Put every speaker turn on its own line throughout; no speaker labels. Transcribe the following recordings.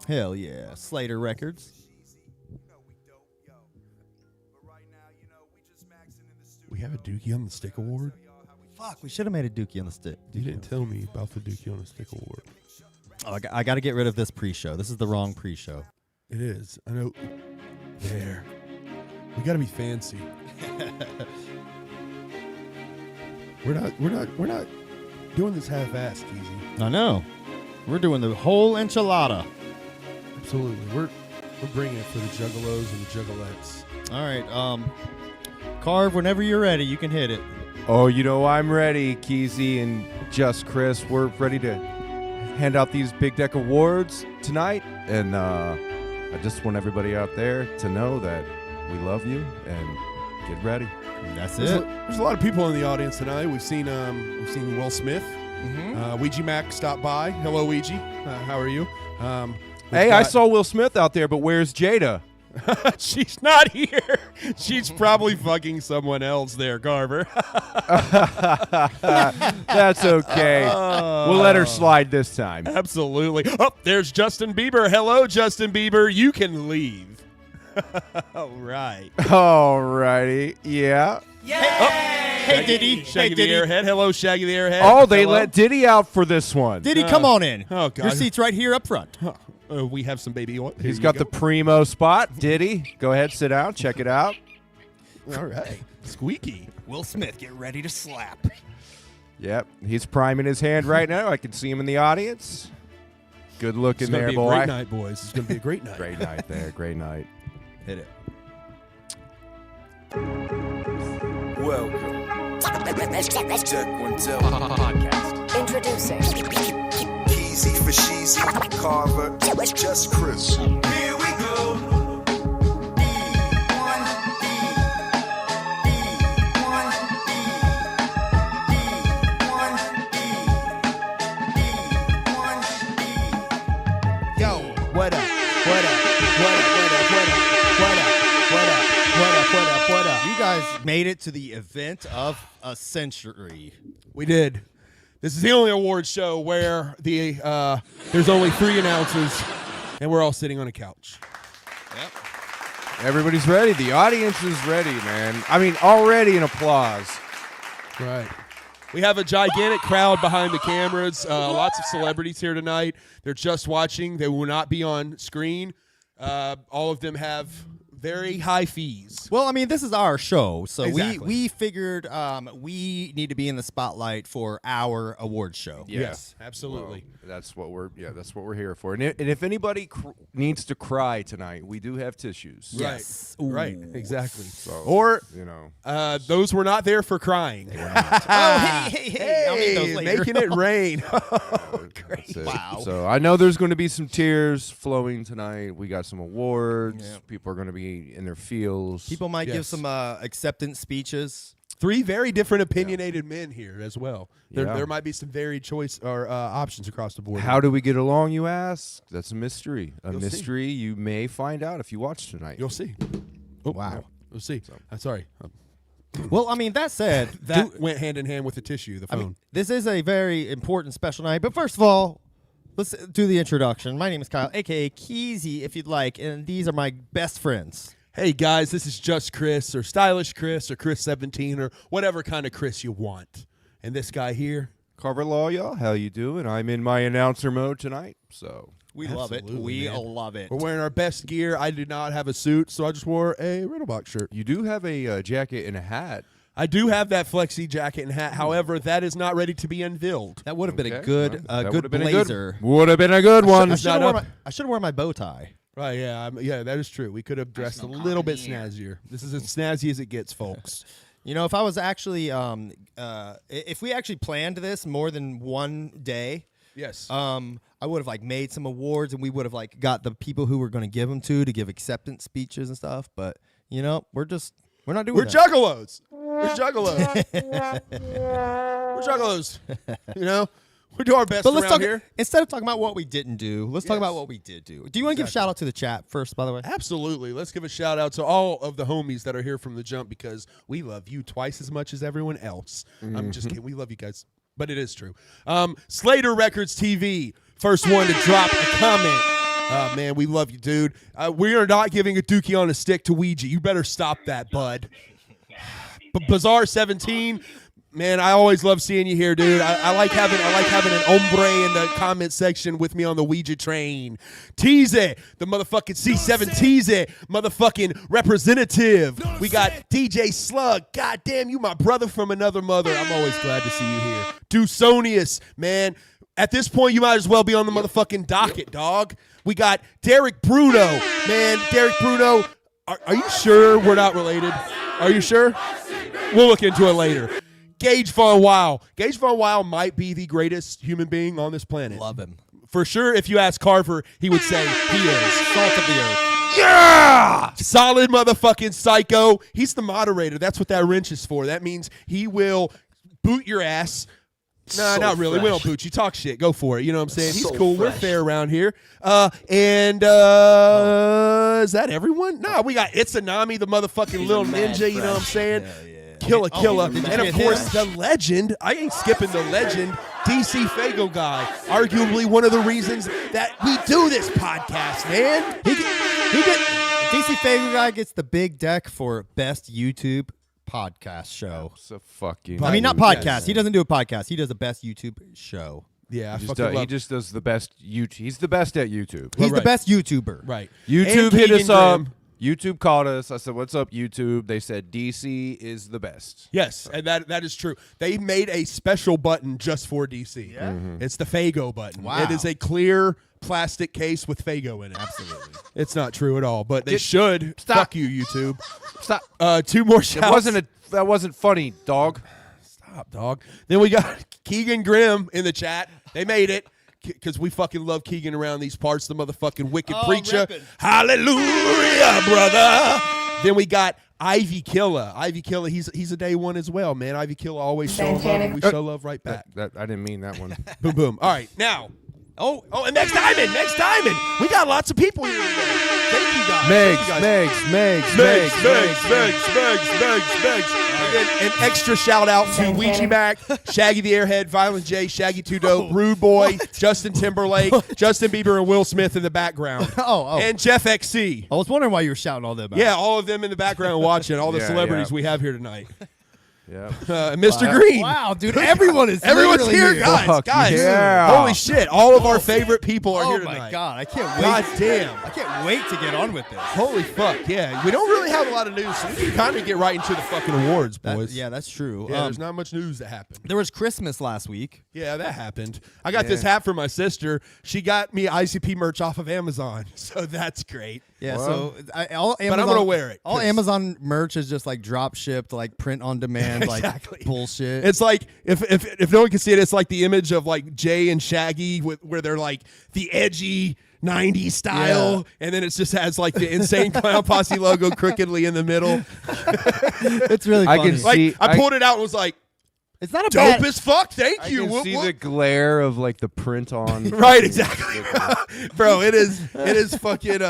Hell yeah. Slater Records.
We have a Dookie on the Stick Award.
Fuck, we should have made a Dookie on the Stick.
You didn't tell me about the Dookie on the Stick Award.
Oh, I got to get rid of this pre-show. This is the wrong pre-show.
It is. I know. There. We got to be fancy. We're not doing this half-assed, Easy.
I know. We're doing the whole enchilada.
Absolutely. We're bringing it for the juggalos and the juggalettes.
All right. Carve, whenever you're ready, you can hit it.
Oh, you know I'm ready, Keezy and Just Chris. We're ready to hand out these Big Deck Awards tonight. And I just want everybody out there to know that we love you and get ready.
That's
There's
it.
there's a lot of people in the audience tonight. We've seen Will Smith. Ouija Mac stopped by. Hello, Ouija. How are you?
Hey, I saw Will Smith out there, but where's Jada?
She's not here. She's probably fucking someone else there, Carver.
That's okay. We'll let her slide this time.
Absolutely. Oh, there's Justin Bieber. Hello, Justin Bieber. You can leave. All right.
All righty. Yeah.
Hey, Diddy.
Shaggy the Airhead. Hello, Shaggy the Airhead.
Oh, they
Hello.
let Diddy out for this one.
Diddy, come on in.
Oh, God.
Your seat's right here up front.
We have some baby oil. Here
He's
you
got
go.
the primo spot. Diddy, go ahead, sit down, check it out.
All right. Squeaky.
Will Smith, get ready to slap.
Yep, he's priming his hand right now. I can see him in the audience. Good looking
It's going
there,
to be a
boy.
great night, boys. It's going to be a great night.
Great night there. Great night.
Hit it.
Welcome. Check one, tell.
Introducing
Easy for Sheezy, Carver, Just Chris. Here we go.
Yo, what up? What up? What up? What up? What up? What up? What up? What up? What up? What up? You guys made it to the event of a century.
We did. This is the only award show where there's only 3 announcers, and we're all sitting on a couch.
Yep.
Everybody's ready. The audience is ready, man. I mean, already an applause.
Right. We have a gigantic crowd behind the cameras. Lots of celebrities here tonight. They're just watching. They will not be on screen. All of them have very high fees.
Well, I mean, this is our show, so
Exactly.
we figured we need to be in the spotlight for our award show.
Yes, absolutely.
Well, that's what we're here for. And if anybody needs to cry tonight, we do have tissues.
Yes.
Right,
Ooh.
exactly.
So,
Or
you know,
those were not there for crying.
Oh, hey! I'll need those later.
Making it rain.
that's it.
Wow.
So I know there's going to be some tears flowing tonight. We got some awards.
Yep.
People are going to be in their feels.
People might give
Yes.
some acceptance speeches.
3 very different opinionated men here as well.
Yeah.
There might be some varied choice or options across the board.
How do we get along, you ask? That's a mystery. A
You'll see.
mystery you may find out if you watch tonight.
You'll see.
Wow.
We'll see. Sorry.
Well, I mean, that said,
That went hand in hand with the tissue, the
I
phone.
mean, this is a very important special night. But first of all, let's do the introduction. My name is Kyle, a.k.a. Keezy, if you'd like, and these are my best friends.
Hey, guys, this is Just Chris or Stylish Chris or Chris 17 or whatever kind of Chris you want. And this guy here,
Carver Law, y'all. How you doing? I'm in my announcer mode tonight, so
We love it.
Absolutely,
We
man.
love it.
we're wearing our best gear. I did not have a suit, so I just wore a Riddlebox shirt.
you do have a jacket and a hat.
I do have that flexi jacket and hat. However, that is not ready to be unveiled.
That would have been a
Okay,
good,
well, that
good
would've been
blazer.
Would have been a good one.
I
It's
should have
not
worn,
up.
I should have worn my bow tie.
Right, yeah, that is true. We could have dressed a little bit snazzier. This is as snazzy as it gets, folks.
You know, if I was actually, if we actually planned this more than one day,
Yes.
I would have like made some awards, and we would have like got the people who we're going to give them to give acceptance speeches and stuff. But you know, we're not doing
We're
that.
juggalos. We're juggalos. We're juggalos. You know, we do our best
But
around
let's talk
here.
instead of talking about what we didn't do. Let's talk
Yes.
about what we did do. Do you want to give a shout out to the chat first, by the way?
Absolutely. Let's give a shout out to all of the homies that are here from the jump because we love you twice as much as everyone else. I'm just kidding. We love you guys. but it is true. Slater Records TV, first one to drop a comment. Man, we love you, dude. We are not giving a dookie on a stick to Ouija. You better stop that, bud. Bizarre 17. Man, I always love seeing you here, dude. I like having an hombre in the comment section with me on the Ouija train. Tease it, the motherfucking C7 Tease it, motherfucking representative. We got DJ Slug. God damn, you my brother from another mother. I'm always glad to see you here. Dusonius, man. At this point, you might as well be on the motherfucking docket, dog. We got Derek Bruno, man. Derek Bruno, are you sure we're not related? Are you sure? We'll look into it later. Gage Von Weil. Gage Von Weil might be the greatest human being on this planet.
Love him.
For sure, if you ask Carver, he would say he is.
Salt of the earth.
Yeah! Solid motherfucking psycho. He's the moderator. That's what that wrench is for. That means he will boot your ass. Nah,
So
not really. We
fresh.
don't boot you. Talk shit. Go for it. You know what I'm saying? He's
So
cool. We're
fresh.
fair around here. And is that everyone? No, we got Itsunami, the motherfucking little
mad
ninja. You know what I'm
fresh.
saying?
Yeah.
Killer.
did you
And of
get
course,
him?
the legend. I ain't skipping the legend. DC Fago guy. Arguably one of the reasons that we do this podcast, man.
He get DC Fago guy gets the big deck for best YouTube podcast show.
So fucking.
I mean, not
Yes.
podcast. He doesn't do a podcast. He does a best YouTube show.
Yeah, I
He just,
fucking
does, he
love
just does the best YouTube. He's the best at YouTube.
He's
right.
the best YouTuber.
right.
YouTube
And
hit
Keegan
us up.
Graham.
YouTube called us. I said, "What's up, YouTube?" They said, "DC is the best."
Yes, and that is true. They made a special button just for DC. Yeah. It's the Fago button.
Wow.
It is a clear plastic case with Fago in it.
Absolutely.
It's not true at all, but they should.
Stop.
Fuck you, YouTube.
Stop.
Two more shouts.
That wasn't funny, dog.
Stop, dog. Then we got Keegan Grimm in the chat. They made it. Because we fucking love Keegan around these parts, the motherfucking wicked preacher.
ripping.
Hallelujah, brother. Then we got Ivy Killer. Ivy Killer, he's a day one as well, man. Ivy Killer always show love, and we show love right back.
That I didn't mean that one.
Boom, boom. All right, now. Oh, and next Diamond. We got lots of people here today. Thank you guys.
Megs.
An extra shout out to Ouija Mac, Shaggy the Airhead, Violent J, Shaggy 2 Dope, Rude Boy, Justin Timberlake, Justin Bieber, and Will Smith in the background.
Oh.
And Jeff XC.
I was wondering why you were shouting all that.
Yeah, all of them in the background watching, all the
Yeah,
celebrities
yeah.
we have here tonight.
Yeah.
Mr. Green.
Wow, dude, everyone's
Everyone's
literally
here, guys.
Fuck
Guys,
yeah.
holy shit. All of our favorite people are
Oh
here
my
tonight.
god, I can't wait.
God damn.
I can't wait to get on with this.
Holy fuck, yeah. We don't really have a lot of news, so we can kind of get right into the fucking awards, boys.
Yeah, that's true.
Yeah, there's not much news that happened.
there was Christmas last week.
Yeah, that happened. I got this hat for my sister. She got me ICP merch off of Amazon, so that's great.
Yeah,
Well,
so all Amazon,
I'm gonna wear it,
All
'cause-
Amazon merch is just like drop shipped, like print on demand,
Exactly.
like bullshit.
It's like if no one can see it, it's like the image of like Jay and Shaggy where they're like the edgy 90s style,
Yeah.
and then it just has like the Insane Clown Posse logo crookedly in the middle.
It's really
I
funny.
can
Like
See,
I pulled it out and was like,
It's not a
dope
bad.
as fuck. Thank
I
you.
can
Whoop,
see
whoop.
the glare of like the print on.
Right, exactly. Bro, it is fucking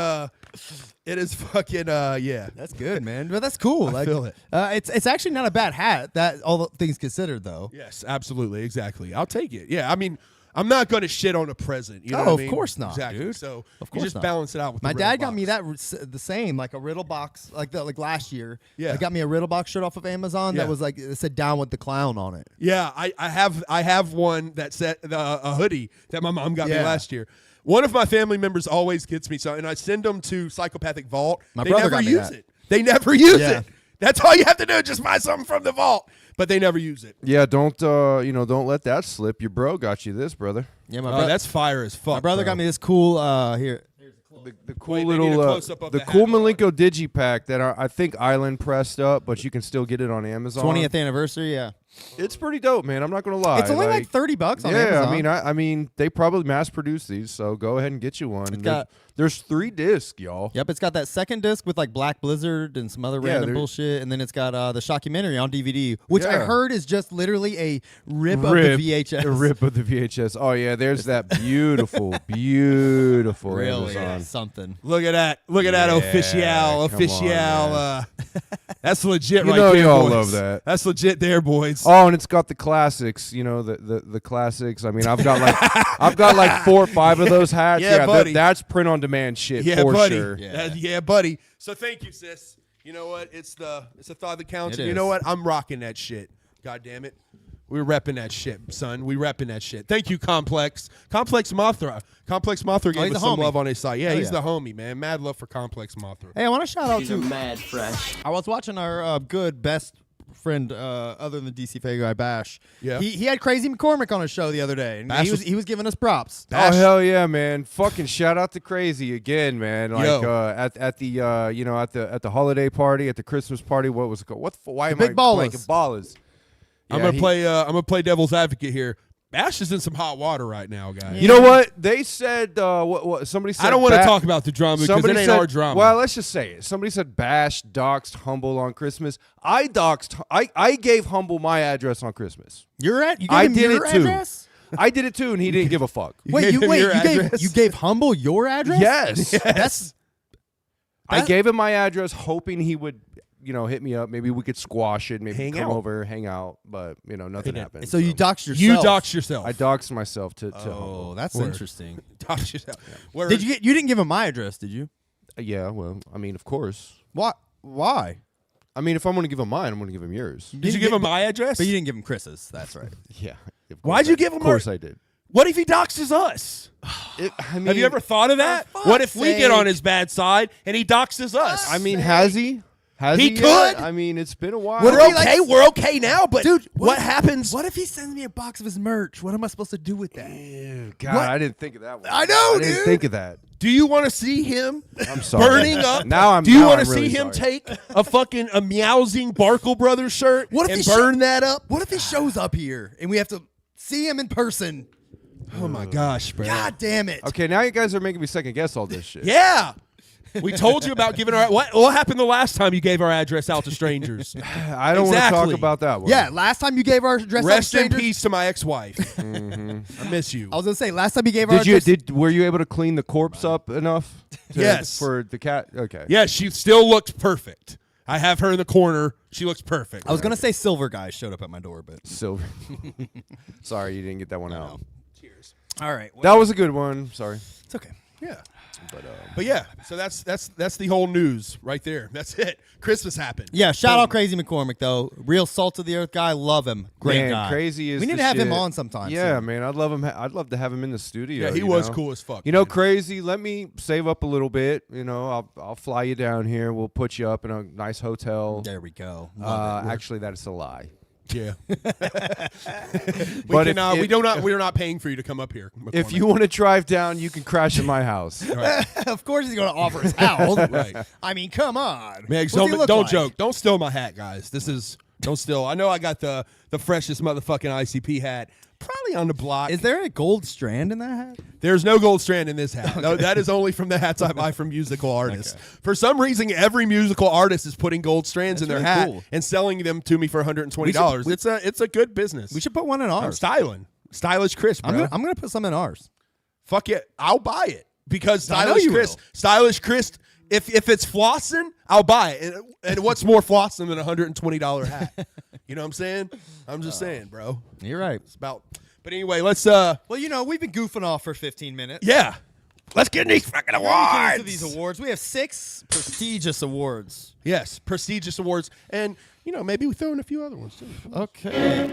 yeah.
That's good, man. But that's cool.
I feel it.
It's actually not a bad hat. That all things considered, though.
Yes, absolutely, exactly. I'll take it. Yeah, I mean, I'm not going to shit on a present. You know
Oh,
what I
of
mean?
course not,
exactly.
dude.
So
Of
you
course
just
not.
balance it out with
My
the
dad
riddle
got me
box.
the same, like a Riddle box, like last year.
Yeah.
He got me a Riddle box shirt off of Amazon
Yeah.
that was like it said "Down with the Clown" on it.
Yeah, I have one that said a hoodie that my mom got me
Yeah.
last year. One of my family members always gets me so, and I send them to Psychopathic Vault.
My
they
brother
never
got me
use
that.
it. They never use
Yeah.
it. That's all you have to do. Just buy something from the vault, but they never use it.
Yeah, don't let that slip. Your bro got you this, brother.
Yeah,
Oh, that's fire as fuck.
my brother
bro.
got me this cool here.
The cool
Wait, they need a
little
close-up of
the
the
cool
hat.
Malenko Digipack that I think Island pressed up, but you can still get it on Amazon.
20th anniversary. Yeah,
It's pretty dope, man. I'm not gonna lie.
it's only like $30 on
yeah,
Amazon.
I mean, they probably mass produce these, so go ahead and get you one. There's 3 discs, y'all.
Yep, it's got that second disc with like Black Blizzard and some other
Yeah,
random
there-
bullshit, and then it's got the Shockumentary on DVD, which I
Yeah.
heard is just literally a rip of the VHS.
A rip of the VHS. Oh yeah, there's that beautiful, beautiful
Really,
Amazon.
something.
Look at that. Look at that
Yeah,
official.
come on, man.
That's legit
You
right
know
there,
you all
boys.
love that.
That's legit there, boys. Mugs.
Oh, and it's got the classics, you know, the classics. I mean, I've got like 4 or 5 of those hats.
Yeah, buddy.
That's print on demand shit
Yeah,
for
buddy.
sure.
Yeah, buddy. So thank you, sis. You know what? It's a thought that counts.
It
And you know
is.
what? I'm rocking that shit. God damn it. We're repping that shit, son. We repping that shit. Thank you, Complex. Complex Mothra. Complex Mothra gave
he's
us
a
some
homie.
love on his site. Yeah,
Oh,
he's
yeah.
the homie, man. Mad love for Complex Mothra.
Hey, I want to shout out
These are
to.
mad fresh.
I was watching our good best friend, other than DC Fago guy Bash.
Yeah.
He had Crazy McCormick on his show the other day, and
Bash was-
he was giving us props.
Oh hell yeah, man! Fucking shout out to Crazy again, man. Like
Yo.
at the you know at the holiday party, at the Christmas party. What was it called? Why am
Big
I
Ballers.
blanking? Ballers.
I'm
Yeah,
gonna play devil's advocate here. Bash is in some hot water right now, guys.
You know what they said? What somebody said?
I don't want to talk about the drama because it
Somebody
ain't
said,
our drama.
Well, let's just say it. Somebody said Bash doxed Humble on Christmas. I gave Humble my address on Christmas.
You're at. You gave
I
him
did
your
it too.
address?
I did it too, and he didn't give a fuck.
Wait,
gave him your
you
address?
gave Humble your address?
Yes.
That's
I gave him my address, hoping he would, you know, hit me up. Maybe we could squash it. Maybe
Hang
come
out.
over, hang out. But you know, nothing happened.
so you doxed yourself.
you dox yourself.
I doxed myself to
Oh,
Humble.
that's
Word.
interesting.
dox yourself. Word.
Did you didn't give him my address, did you?
Yeah, well, I mean, of course.
What? Why?
I mean, if I'm going to give him mine, I'm going to give him yours.
Did you give him my address?
But you didn't give him Chris's. That's right.
Yeah. of
Why'd
course
you
I-
give him
Of course
our-
I did.
What if he doxes us?
I mean,
Have you ever thought of that?
for
What if
fuck's
we get
sake.
on his bad side and he doxes us?
I mean, has he? Has
He
he,
could.
yet? I mean, it's been a while.
What
we're
if he, like,
okay. We're okay now, but
Dude,
what happens?
What if he sends me a box of his merch? What am I supposed to do with that?
God,
What?
I didn't think of that one.
I know,
I didn't
dude.
think of that.
Do you want to see him
I'm sorry.
burning up?
Now I'm.
Do you
now
want
I'm
to
really
see him
sorry.
take a fucking Meowsing Barkle Brothers shirt
What if
and
he
burn that up?
What if he shows up here and we have to see him in person?
Oh my gosh, bro!
God damn it.
Okay, now you guys are making me second guess all this shit.
Yeah. We told you about giving our what happened the last time you gave our address out to strangers.
I don't want to
Exactly.
talk about that one.
Yeah, last time you gave our address
Rest
out to
in
strangers,
peace to my ex-wife. I miss you.
I was gonna say last time you gave our
Did you?
address.
Were you able to clean the corpse up enough?
Yes.
For the cat. Okay.
Yeah, she still looks perfect. I have her in the corner. She looks perfect.
I was gonna say silver guy showed up at my door, but
Silver. Sorry, you didn't get that one out.
Cheers.
all right,
That was a good one. Sorry.
it's okay.
Yeah. But yeah, so that's the whole news right there. That's it. Christmas happened.
Yeah, shout out Crazy McCormick though, real salt of the earth guy. Love him, great
Man,
guy.
Crazy is.
We need
the
to have him
shit.
on sometime.
Yeah,
soon.
man, I'd love him. I'd love to have him in the studio.
Yeah, he
you
was
know?
cool as fuck.
You know,
man.
Crazy. Let me save up a little bit. You know, I'll fly you down here. We'll put you up in a nice hotel.
There we go. Love it.
Actually, that is a lie.
Yeah.
But
we're not paying for you to come up here.
If
McCormick.
you want to drive down, you can crash at my house.
Of course he's gonna offer his house.
Right.
I mean, come on.
Megs,
What's he look
don't
like?
joke. Don't steal my hat, guys. Don't steal. I know I got the freshest motherfucking ICP hat. Probably on the block.
Is there a gold strand in that hat?
There's no gold strand in this hat. No, that is only from the hats I buy from musical artists. For some reason, every musical artist is putting gold strands in their
really
hat
cool.
and selling them to me for $120. It's a good business.
We should put one in
I'm
ours.
styling. Stylish Chris, bro.
I'm gonna put some in ours.
Fuck it. I'll buy it. Because
I know
Stylish
you
Chris,
will.
Stylish Chris, if it's flossing, I'll buy it. And what's more flossing than a $120 hat? You know what I'm saying? I'm just saying, bro.
You're right.
It's about. But anyway, let's
Well, you know, we've been goofing off for 15 minutes.
yeah. Let's get in these fucking
We're gonna get
awards.
into these awards. We have 6 prestigious awards.
Yes, prestigious awards. And, you know, maybe we throw in a few other ones too.
Okay.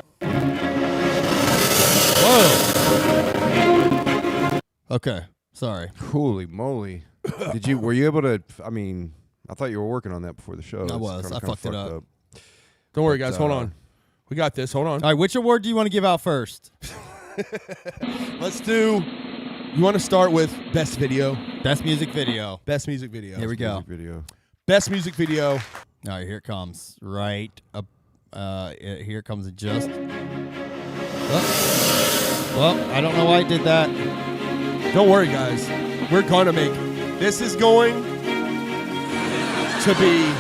Whoa. Okay. Sorry.
Holy moly! Were you able to? I mean, I thought you were working on that before the show. It's
was.
kinda
I fucked it
fucked
up.
Don't worry, guys. Hold
uh,
on. We got this. Hold on.
All right. Which award do you want to give out first?
Let's do. You want to start with best video?
Best music video.
Best music video.
Here we go.
Music video.
Best music video.
All right. Here it comes. Right up. Here comes it just. Well, I don't know why I did that.
Don't worry, guys. We're gonna make. This is going to be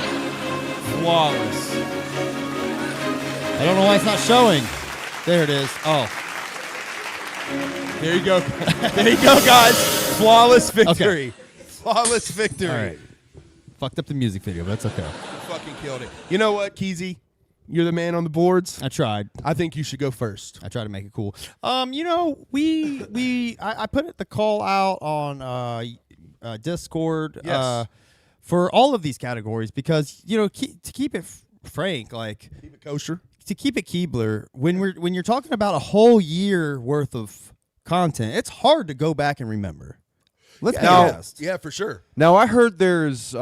flawless.
I don't know why it's not showing. There it is. Oh.
There you go. There you go, guys. Flawless victory.
Okay.
Flawless victory.
All right. Fucked up the music video, but that's okay.
You fucking killed it. You know what, Keezy? You're the man on the boards.
I tried.
I think you should go first.
I try to make it cool. You know, I put the call out on Discord
Yes.
for all of these categories because you know to keep it frank, like
Keep it kosher.
to keep it Keebler, when you're talking about a whole year worth of content, it's hard to go back and remember. Let's be honest.
Yeah, for sure.
Now I heard there's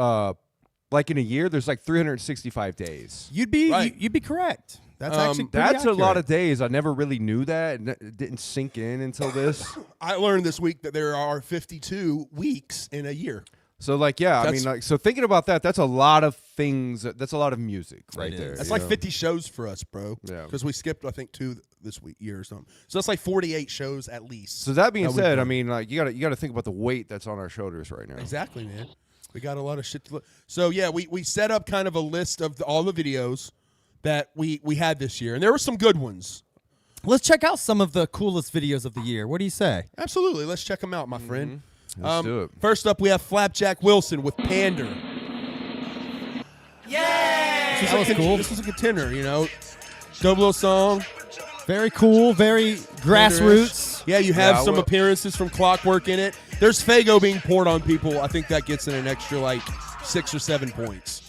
like in a year there's like 365 days.
You'd be
Right.
you'd be correct. That's actually pretty
That's a lot
accurate.
of days. I never really knew that. And it didn't sink in until this.
I learned this week that there are 52 weeks in a year.
So like, yeah, I
That's-
mean, like, so thinking about that, that's a lot of things. That's a lot of music right
It
there.
is.
That's
you
like
know?
50 shows for us, bro.
Yeah.
Because we skipped, I think, 2 this year or something. So that's like 48 shows at least.
So that being
we've
said, I
done.
mean, like you gotta think about the weight that's on our shoulders right now.
Exactly, man. We got a lot of shit to look. So yeah, we set up kind of a list of all the videos that we had this year, and there were some good ones.
Let's check out some of the coolest videos of the year. What do you say?
Absolutely, let's check them out, my friend.
Let's do it.
First up, we have Flapjack Wilson with Pander.
That was cool.
This was a contender, you know. Dope little song.
Very cool. Very grassroots.
Yeah, you have
Yeah,
some
well-
appearances from Clockwork in it. There's Fago being poured on people. I think that gets in an extra like 6 or 7 points.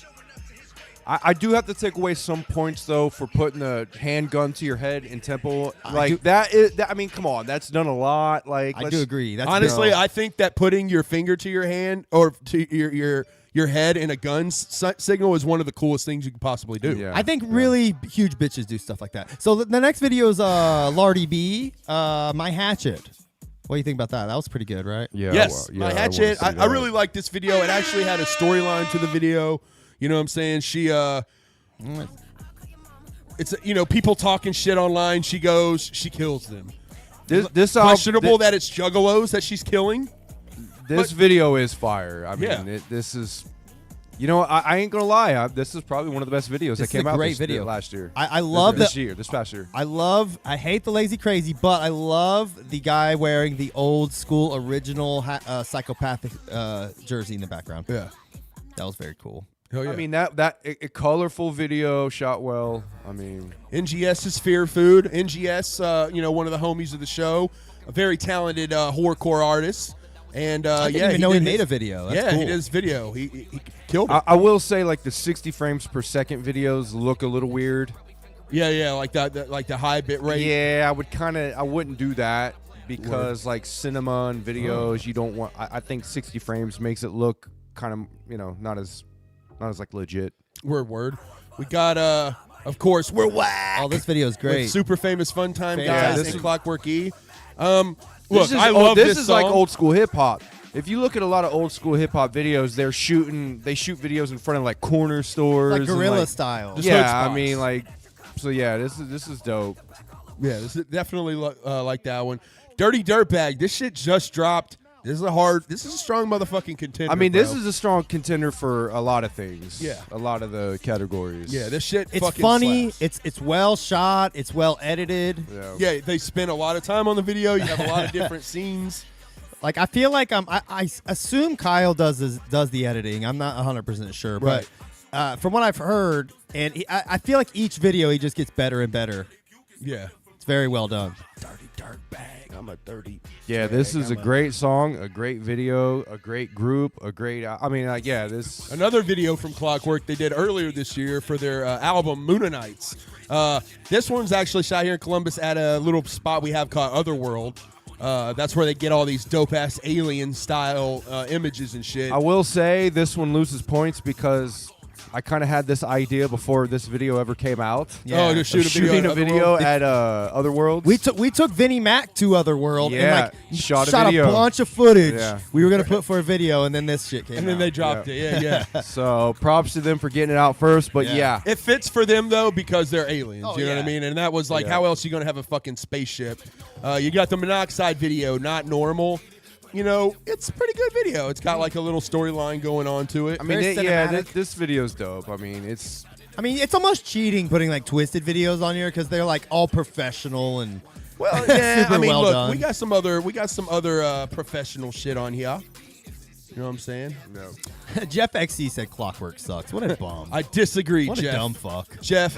I do have to take away some points though for putting the handgun to your head in tempo. Like that is. I mean, come on, that's done a lot. Like
I
let's-
do agree. That's
Honestly,
big.
I think that putting your finger to your hand or to your head in a gun signal is one of the coolest things you could possibly do.
Yeah.
I think really huge bitches do stuff like that. So the next video is Lardy B, My Hatchet. What do you think about that? That was pretty good, right?
Yeah.
Yes,
well, yeah,
my
I wanna
hatchet.
see
I
that.
really like this video. It actually had a storyline to the video. You know what I'm saying? She it's you know, people talking shit online. She goes, she kills them.
This
Questionable that it's juggalos that she's killing.
This
but-
video is fire. I mean,
Yeah.
this is. You know, I ain't gonna lie. This is probably one of the best videos that
This is
came
a
out
great
this,
video.
last year.
I love
this
the-
year, this past year.
I hate the lazy crazy, but I love the guy wearing the old school original psychopathic jersey in the background.
Yeah.
That was very cool.
Hell yeah.
I mean a colorful video shot well. I mean,
NGS is Fear Food. NGS, you know, one of the homies of the show, a very talented horrorcore artist. And
I didn't
yeah,
even know he
did
made
his-
a video. That's
yeah,
cool.
he did his video. He killed it.
I will say like the 60 frames per second videos look a little weird.
Yeah, like that, like the high bit rate.
Yeah, I wouldn't do that because like cinema and videos, you don't want. I think 60 frames makes it look kind of not as like legit.
Word. We got of course, we're whack.
Oh, this video is
With
great.
super famous Fun Time
Yeah,
guys
this
and
is-
Clockwork E.
Look,
I love
this
this
is like
song.
old school hip hop. If you look at a lot of old school hip hop videos, they shoot videos in front of like corner stores,
like
and,
guerrilla
like-
style.
Just hood
Yeah, I
spots.
mean like, so yeah, this is dope.
Yeah, this is definitely like that one. Dirty Dirtbag. This shit just dropped. This is a strong motherfucking contender.
I mean, this
bro.
is a strong contender for a lot of things.
Yeah.
a lot of the categories.
Yeah, this shit.
It's
fucking
funny.
slaps.
It's well shot. It's well edited.
Yeah, they spend a lot of time on the video. You have a lot of different scenes.
Like I feel like I assume Kyle does the editing. I'm not 100% sure,
Right.
but from what I've heard, and I feel like each video he just gets better and better.
Yeah.
It's very well done.
Dirty Dirtbag. I'm a dirty.
Yeah, this is a great song, a great video, a great group, a great. I mean, like, yeah, this.
Another video from Clockwork they did earlier this year for their album Moonanites. This one's actually shot here in Columbus at a little spot we have called Otherworld. That's where they get all these dope-ass alien-style images and shit.
I will say this one loses points because I kind of had this idea before this video ever came out.
Oh, to
Of
shoot a video
shooting
at
a video
Otherworld?
at Otherworld.
We took Vinnie Mac to Otherworld
Yeah,
and like
shot a
shot
video.
a bunch of footage.
Yeah.
We were gonna put for a video, and then this shit came
and then
out.
they dropped it. Yeah.
So props to them for getting it out first, but
Yeah.
yeah.
It fits for them though because they're aliens.
Oh,
you know what I
yeah.
mean? And that was like,
Yeah.
how else are you gonna have a fucking spaceship? You got the Monoxide video, not normal. You know, it's a pretty good video. It's got like a little storyline going on to it.
I mean,
Very cinematic.
this video's dope. I mean, it's
it's almost cheating putting like twisted videos on here because they're like all professional and
well, yeah.
super
I mean,
well
look,
done.
we got some other professional shit on here. You know what I'm saying?
No.
Jeff XC said Clockwork sucks. What a bum.
I disagree,
what
Jeff.
a dumb fuck.
Jeff.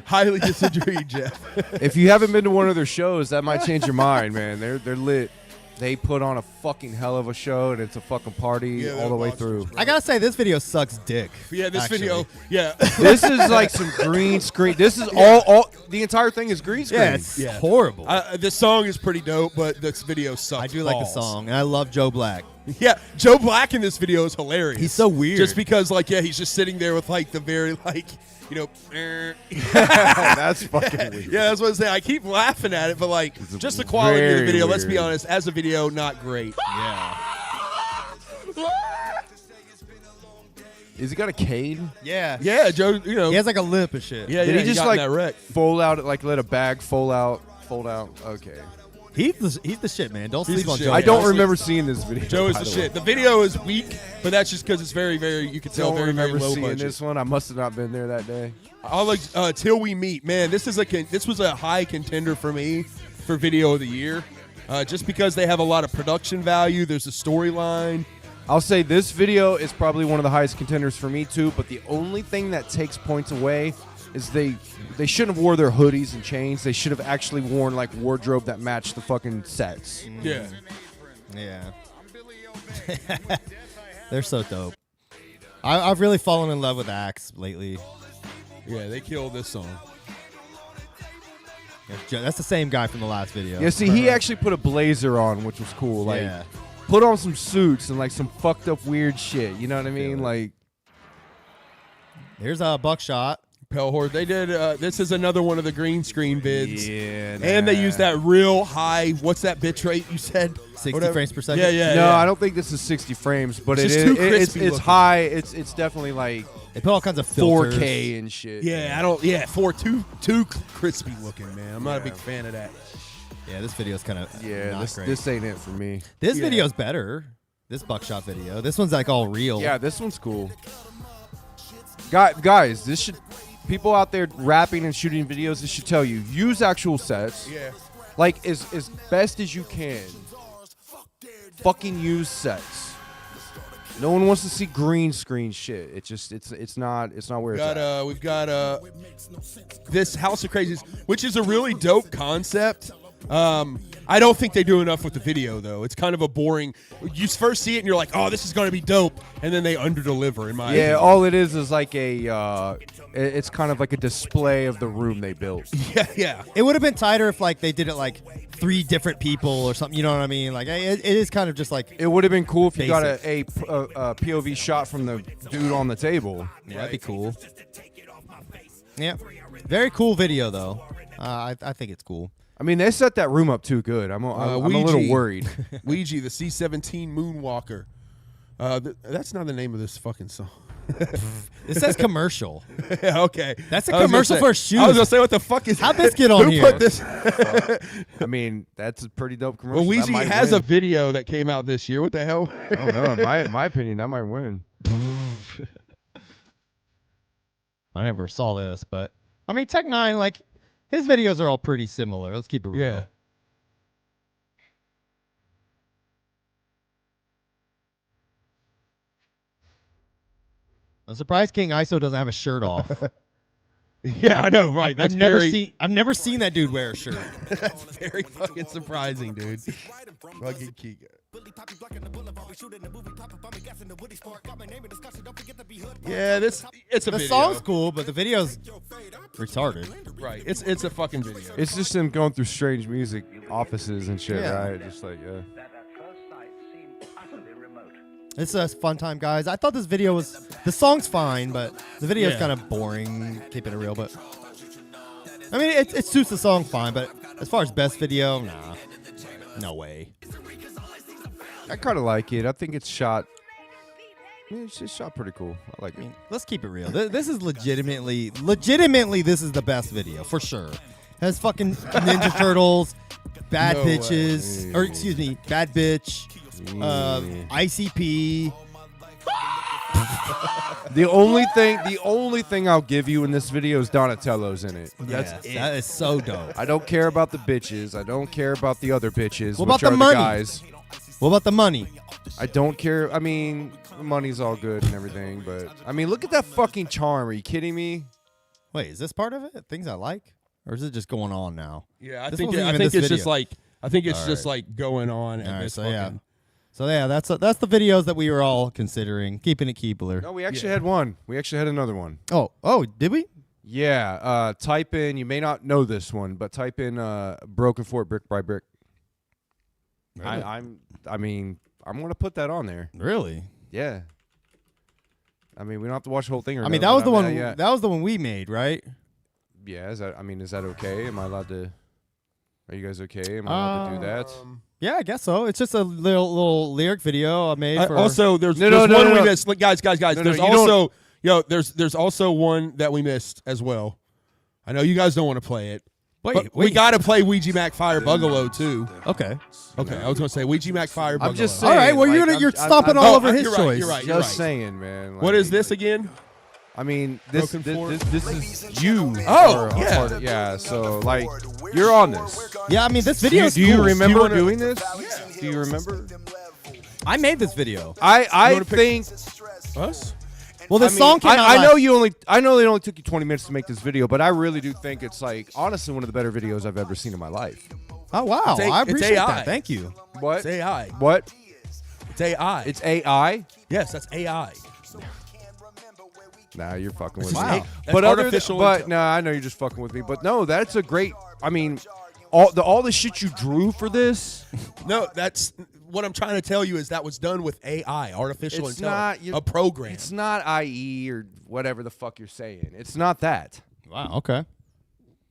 Highly disagree, Jeff.
If you haven't been to one of their shows, that might change your mind, man. They're lit. They put on a fucking hell of a show, and it's a fucking party
Yeah,
all the way
monsters,
through.
bro.
I gotta say, this video sucks dick.
Yeah, this
actually.
video. Yeah.
This is like some green screen. This is all. The entire thing is green screen.
Yeah, it's
Yeah.
horrible.
This song is pretty dope, but this video sucks.
I do like the
balls.
song, and I love Joe Black.
Yeah, Joe Black in this video is hilarious.
He's so weird.
Just because, like, yeah, he's just sitting there with like the very like, you know.
That's fucking weird.
Yeah, that's what I'm saying. I keep laughing at it, but like, just the quality of the
very
video. Let's be
weird.
honest, as a video, not great.
Yeah.
Is he got a cane?
Yeah.
Yeah, Joe. You know.
He has like a lip and shit.
Yeah,
Did
yeah.
he just
got in
like
that wreck?
fold out, like let a bag fold out? Okay.
He's the shit, man. Don't
He's
sleep
the
on
shit.
Joe.
I
Yeah,
don't
honestly,
remember seeing this video.
Joe is
by
the
way.
shit. The video is weak, but that's just because it's very, very. You can tell
Don't
very, very
remember
low
seeing
budget.
this one. I must have not been there that day.
I'll like Till We Meet, man. This was a high contender for me for video of the year, just because they have a lot of production value. There's a storyline.
I'll say this video is probably one of the highest contenders for me too. But the only thing that takes points away is they shouldn't have wore their hoodies and chains. They should have actually worn like wardrobe that matched the fucking sets.
Yeah,
Yeah. They're so dope. I've really fallen in love with Axe lately.
yeah, they killed this song.
That's the same guy from the last video.
Yeah, see, he actually put a blazer on, which was cool. Like,
Yeah.
put on some suits and like some fucked up weird shit. You know what I mean? Like,
Here's a Buckshot.
Pale Horde. They did. This is another one of the green screen vids.
yeah,
And they use that real high. What's that bit rate you said?
60 frames per second?
Yeah, yeah.
No,
yeah.
I don't think this is 60 frames, but
It's
it
just
is.
too
It's
crispy looking.
high. It's definitely like
They put all kinds of filters.
4K and shit.
Yeah, I don't. Yeah, too crispy looking, man. I'm not a big fan of that.
Yeah, this video's kind of
Yeah,
not
this
great.
this ain't it for me.
This
Yeah.
video's better. This Buckshot video. This one's like all real.
Yeah, this one's cool. Guys, this should people out there rapping and shooting videos. This should tell you use actual sets.
Yeah.
Like as best as you can. Fucking use sets. No one wants to see green screen shit. It's not where it's at.
We've got this House of Crazies, which is a really dope concept. I don't think they do enough with the video though. It's kind of a boring. You first see it and you're like, oh, this is going to be dope, and then they underdeliver. In my
Yeah,
opinion.
all it is like a it's kind of like a display of the room they built.
yeah.
It would have been tighter if like they did it like 3 different people or something. You know what I mean? Like it is kind of just like
It would have been cool if you got
Basic.
a POV shot from the dude on the table.
yeah, that'd be cool. Yeah, very cool video though. I think it's cool.
I mean, they set that room up too good. I'm a little
Ouija.
worried.
Ouija, the C-17 Moonwalker. That's not the name of this fucking song.
It says commercial.
Yeah, okay.
That's a
I was gonna
commercial
say-
for shoes.
I was gonna say, what the fuck is?
How'd this get on
Who
here?
put this?
I mean, that's a pretty dope commercial.
Well,
That
Ouija
might
has a
win.
video that came out this year. What the hell?
I don't know. In my opinion, that might win.
I never saw this, but I mean, Tech 9, like his videos are all pretty similar. Let's keep it real.
Yeah.
I'm surprised King ISO doesn't have a shirt off.
Yeah, I know, right? That's
I've never seen that dude wear a shirt.
That's very fucking surprising, dude. Fucking Kika. Yeah, it's a
The
video.
song's cool, but the video's retarded.
Right. It's a fucking video.
It's just them going through strange music offices and shit,
Yeah.
right? Just like, yeah.
It's a fun time, guys. I thought this video was the song's fine, but the video's
Yeah.
kind of boring. Keeping it real, but I mean, it suits the song fine. But as far as best video, nah, no way.
I kind of like it. I think it's shot. Yeah, it's shot pretty cool. I like
I
it.
mean, let's keep it real. This is legitimately, this is the best video for sure. It has fucking Ninja Turtles, Bad
No way.
Bitches, or excuse me, Bad Bitch, ICP.
The only thing I'll give you in this video is Donatello's in it. That's
Yes,
it.
that is so dope.
I don't care about the bitches. I don't care about the other bitches.
What
which
about the
are
money?
guys.
What about the money?
I don't care. I mean, the money's all good and everything, but I mean, look at that fucking charm. Are you kidding me?
Wait, is this part of it? Things I like, or is it just going on now?
Yeah, I
This
think
wasn't
I
even
think
this
it's just
video.
like I think it's
All
just
right.
like going on.
All
And
right,
this
so yeah,
fucking-
that's the videos that we were all considering keeping it keebler.
No, we actually had one. We actually had another one.
Oh, did we?
Yeah. Type in. You may not know this one, but type in Broken Fort brick by brick. I mean, I'm gonna put that on there.
Really?
Yeah. I mean, we don't have to watch the whole thing. Or
I mean,
no,
that was
but
the one.
yeah.
That was the one we made, right?
Yeah. Is that okay? Am I allowed to? Are you guys okay? Am I allowed to do that?
Yeah, I guess so. It's just a little lyric video I made. For
also, there's
No,
one
no,
we
no.
missed. Look, guys.
No,
There's
you don't-
also there's also one that we missed as well. I know you guys don't want to play it. But we got to play Ouija Mac Fire Bugalo too.
Okay.
Okay, I was going to say Ouija Mac Fire Bugalo.
I'm just
All
saying.
right. Well,
like,
you're
I'm-
stomping
I'm-
all
Oh,
over his
you're right,
choice.
you're right.
Just saying, man.
What is this again?
I mean, this
Broken Fort?
this is you.
Oh,
are a
yeah.
part of- yeah. So like, you're on this.
Yeah, I mean, this video is
Do you
cool.
remember
wanna-
doing this? Do you remember?
I made this video.
I
wanna pick-
think.
Us?
Well, this
I mean,
song came out.
I know
last-
I know it only took you 20 minutes to make this video, but I really do think it's like honestly one of the better videos I've ever seen in my life.
Oh wow,
It's
I
it's
appreciate
AI.
that. Thank you.
What?
It's AI.
What?
It's AI.
It's AI?
yes, that's AI.
Nah, you're fucking with
Wow.
me.
That's
But
artificial
but
intel-
no, I know you're just fucking with me. But no, that's a great. I mean, all the shit you drew for this.
No, that's what I'm trying to tell you is that was done with AI, artificial
It's not
intelligence, a program.
It's not IE or whatever the fuck you're saying. It's not that.
Wow. Okay.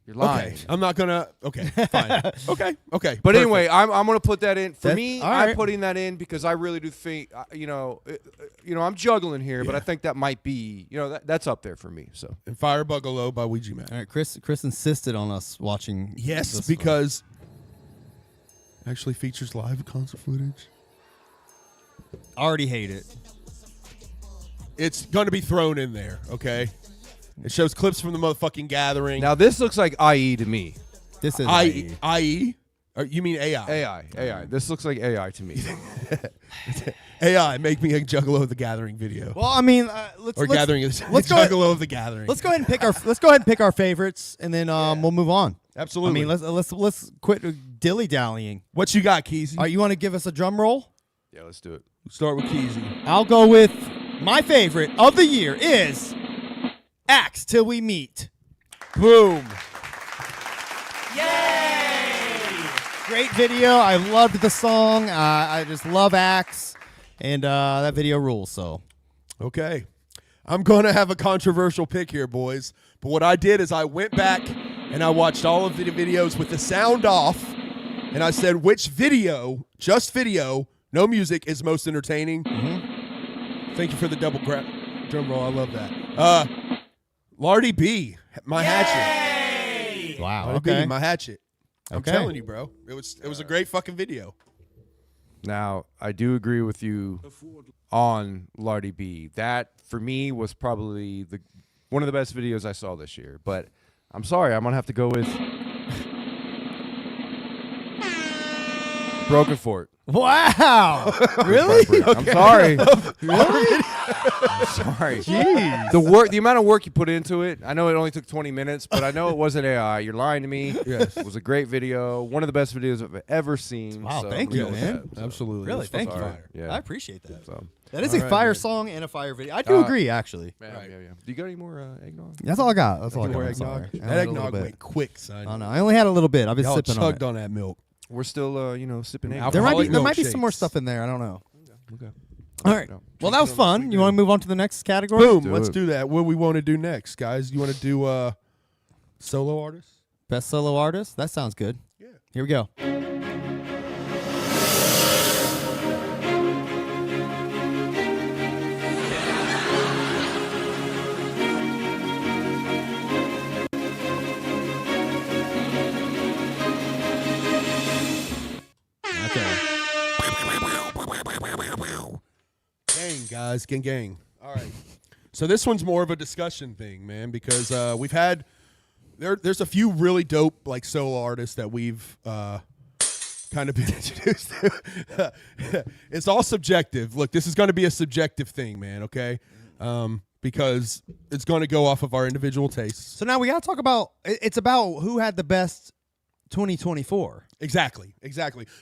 You're lying.
Okay, I'm not gonna. Okay, fine. okay.
But
perfect.
anyway, I'm gonna put that in. For
That's-
me,
all
I'm
right.
putting that in because I really do think, I'm juggling here, but I think that might be, that's up there for me. So
And Fire Bugalo by Ouija Mac.
All right, Chris insisted on us watching.
Yes,
this
because actually features live concert footage.
one. Already hate it.
It's going to be thrown in there. Okay, it shows clips from the motherfucking gathering.
now this looks like IE to me.
This is
IE. Or you mean AI?
AI. This looks like AI to me.
AI, make me a Juggalo of the Gathering video.
Well, I mean, let's
Gathering
let's,
is
let's go.
Juggalo of the Gathering.
Let's go ahead and pick our. Let's go ahead and pick our favorites, and then we'll move on.
Absolutely.
I mean, let's quit dilly dallying.
What you got, Keezy?
All right, you want to give us a drum roll?
Yeah, let's do it.
Start with Keezy.
I'll go with my favorite of the year is Axe Till We Meet.
Boom.
Great video. I loved the song. I just love Axe, and that video rules. So
Okay. I'm going to have a controversial pick here, boys. But what I did is I went back and I watched all of the videos with the sound off, and I said, which video, just video, no music, is most entertaining? Mm-hmm. Thank you for the double drum roll. I love that. Lardy B, my hatchet.
wow.
Lardy B, my hatchet. I'm
Okay.
telling you, bro. It was a great fucking video.
Now, I do agree with you on Lardy B. That, for me, was probably one of the best videos I saw this year. But I'm sorry, I'm going to have to go with Broken Fort.
Wow. Really?
I'm sorry. Really? I'm sorry.
Jeez.
The amount of work you put into it. I know it only took 20 minutes, but I know it wasn't AI. You're lying to me.
Yes.
It was a great video. One of the best videos I've ever seen.
Wow,
so
thank
I'm
you,
gonna go
man.
with that.
Absolutely.
Really?
It was
Thank you.
fucking fire.
Yeah.
I appreciate that.
So,
That is
All
a
right,
fire
man.
song and a fire video. I do agree, actually.
yeah. Do you got any more eggnog?
That's all I got. That's all I
More
got. I'm
eggnog.
sorry. I
That
had a little
eggnog
bit.
went quick, son.
Oh no, I only had a little bit. I've been
Y'all
sipping on
chugged
it.
on that milk.
We're still, sipping eggnog.
There might be
Alcoholic
some more
milkshakes.
stuff in there. I don't know.
Okay.
All right.
No.
Well, that was fun. You want to move on to the next category?
Boom.
do
Let's
it.
do that. What do we want to do next, guys? You want to do solo artists?
Best solo artist. That sounds good.
Yeah.
Here we go. Okay.
Gang, guys. Gang. All right. So this one's more of a discussion thing, man, because we've had there's a few really dope like solo artists that we've kind of been introduced to. It's all subjective. Look, this is going to be a subjective thing, man, okay? Because it's going to go off of our individual tastes.
So now we got to talk about. It's about who had the best 2024.
Exactly.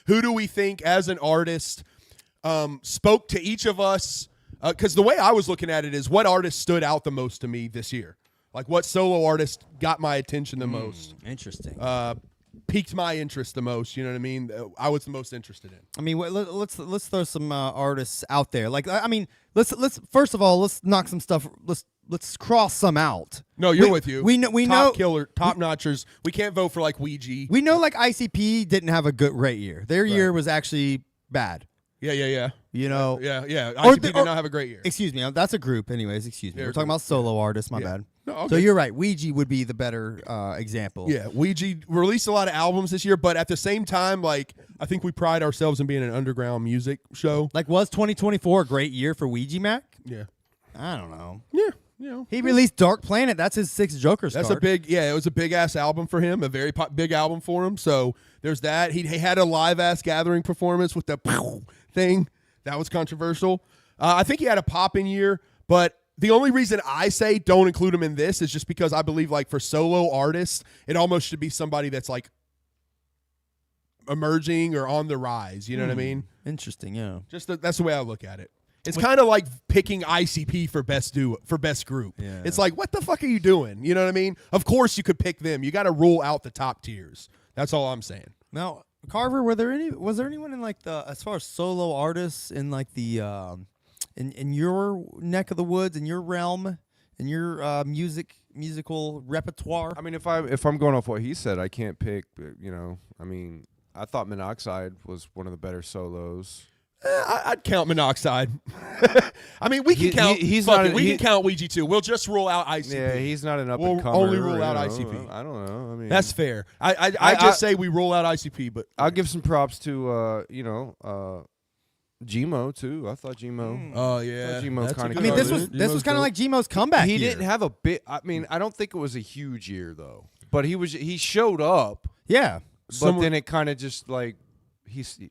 Who do we think as an artist spoke to each of us? Because the way I was looking at it is what artist stood out the most to me this year? Like what solo artist got my attention the most?
Interesting.
Piqued my interest the most. You know what I mean? I was the most interested in.
I mean, let's throw some artists out there. Like, I mean, let's first of all, let's knock some stuff. Let's cross some out.
No, you're with you.
We know
top notchers. We can't vote for like Ouija.
We know like ICP didn't have a great year. Their year was actually bad.
Yeah.
You know.
Yeah. ICP did not have a great year.
Excuse me. That's a group. Anyways, excuse me.
They're
We're talking about solo artists. My bad.
No, okay.
So you're right. Ouija would be the better example.
Yeah, Ouija released a lot of albums this year, but at the same time, like I think we pride ourselves in being an underground music show.
Like, was 2024 a great year for Ouija Mac?
Yeah.
I don't know.
Yeah. You know,
He released Dark Planet. That's his 6 Jokers
that's
card.
it was a big ass album for him, a very big album for him. So there's that. He had a live ass gathering performance with the thing that was controversial. I think he had a popping year, but the only reason I say don't include him in this is just because I believe like for solo artists, it almost should be somebody that's like emerging or on the rise. You know what I mean?
Interesting, yeah.
That's the way I look at it. It's kind of like picking ICP for best group.
Yeah.
It's like, what the fuck are you doing? You know what I mean? Of course you could pick them. You got to rule out the top tiers. That's all I'm saying.
Now, Carver, was there anyone in like the as far as solo artists in like the in your neck of the woods, in your realm, in your musical repertoire?
I mean, if I'm going off what he said, I can't pick. You know, I mean, I thought Monoxide was one of the better solos.
I'd count Monoxide. I mean, we can count.
He's
fuck
not.
it, we can count Ouija too. We'll just rule out ICP.
Yeah, he's not an up
We'll
and comer.
only rule out ICP.
I don't know. I mean,
That's fair. I just say we rule out ICP, but
I'll give some props to Gmo too. I thought Gmo.
oh yeah,
Gmo's
That's a
kinda
good
I mean, this was
argument. Gmo's
kind of
dope.
like Gmo's comeback.
He
year.
didn't have a bit. I mean, I don't think it was a huge year though. But he showed up.
Yeah.
But then it kind of just like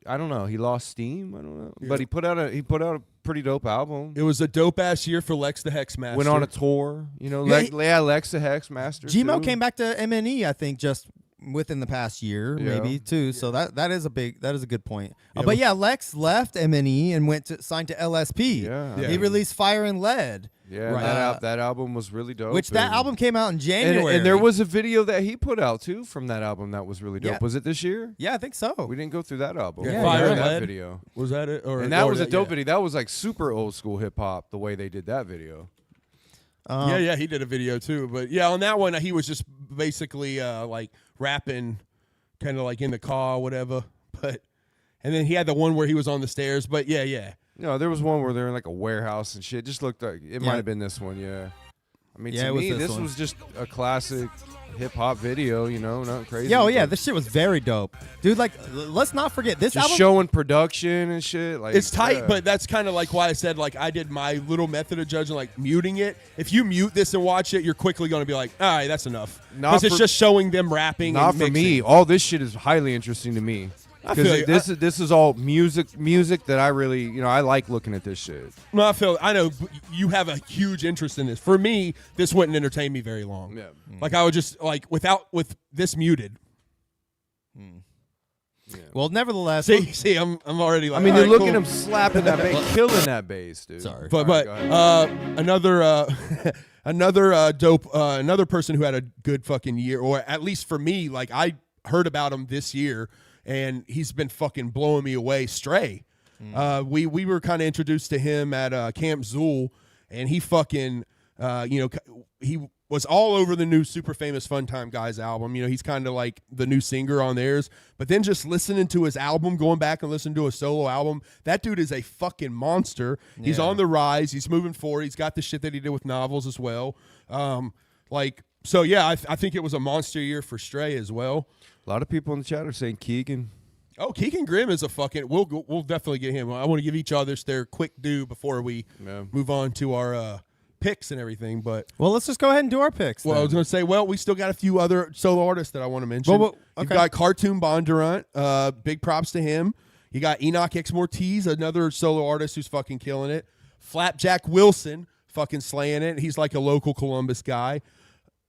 I don't know. He lost steam. I don't know.
Yeah.
But he put out a pretty dope album.
It was a dope ass year for Lex the Hex Master.
Went on a tour. You know,
Yeah,
Lex the Hex Master.
Gmo
too.
came back to MNE, I think, just within the past year,
Yeah.
maybe too. So that is a good point.
Yeah,
but yeah, Lex left MNE and signed to LSP.
Yeah.
Yeah.
He released Fire and Lead.
Yeah,
Right.
that album was really dope.
Which that
and-
album came out in January.
and there was a video that he put out too from that album that was really dope.
Yeah.
Was it this year?
Yeah, I think so.
We didn't go through that album.
Yeah,
We
Fire
heard
and
that
Lead.
video.
Was that it?
And that was a dope video. That was like super old school hip hop the way they did that video.
Yeah, he did a video too. But yeah, on that one, he was just basically like rapping, kind of like in the car, whatever. But and then he had the one where he was on the stairs. But yeah.
No, there was one where they're in like a warehouse and shit. Just looked like it might have been this one. Yeah. I mean,
Yeah,
to
it was
me,
this
this
one.
was just a classic hip hop video. You know, not crazy.
Yeah, oh yeah,
but
this shit was very dope, dude. Like, let's not forget this
just
album.
showing production and shit. Like
It's tight,
yeah.
but that's kind of like why I said like I did my little method of judging, like muting it. If you mute this and watch it, you're quickly going to be like, all right, that's enough.
Not
Because it's
for-
just showing them rapping.
not
and
for me.
mixing.
All this shit is highly interesting to me.
I feel you.
Because this is all music that I really I like looking at this shit.
No, I know you have a huge interest in this. For me, this wouldn't entertain me very long.
Yeah.
Like I would just like with this muted.
Well, nevertheless,
See, I'm already like.
I mean,
all
you're
right,
looking
cool.
at him slapping that bass, killing that bass, dude.
Sorry.
But
All right, go ahead.
another dope another person who had a good fucking year, or at least for me, like I heard about him this year, and he's been fucking blowing me away. Stray. We were kind of introduced to him at Camp Zool, and he fucking he was all over the new Super Famous Fun Time Guys album. You know, he's kind of like the new singer on theirs. But then just listening to his album, going back and listening to a solo album, that dude is a fucking monster. He's
Yeah.
on the rise. He's moving forward. He's got the shit that he did with Novels as well. So yeah, I think it was a monster year for Stray as well.
A lot of people in the chat are saying Keegan.
Oh, Keegan Grimm is a fucking. We'll definitely get him. I want to give each others their quick due before we
Yeah.
move on to our picks and everything, but
Well, let's just go ahead and do our picks.
well, I was
then.
going to say, we still got a few other solo artists that I want to mention.
Well,
You've
okay.
got Cartoon Bondurant. Big props to him. You got Enoch X Mortiz, another solo artist who's fucking killing it. Flapjack Wilson, fucking slaying it. He's like a local Columbus guy.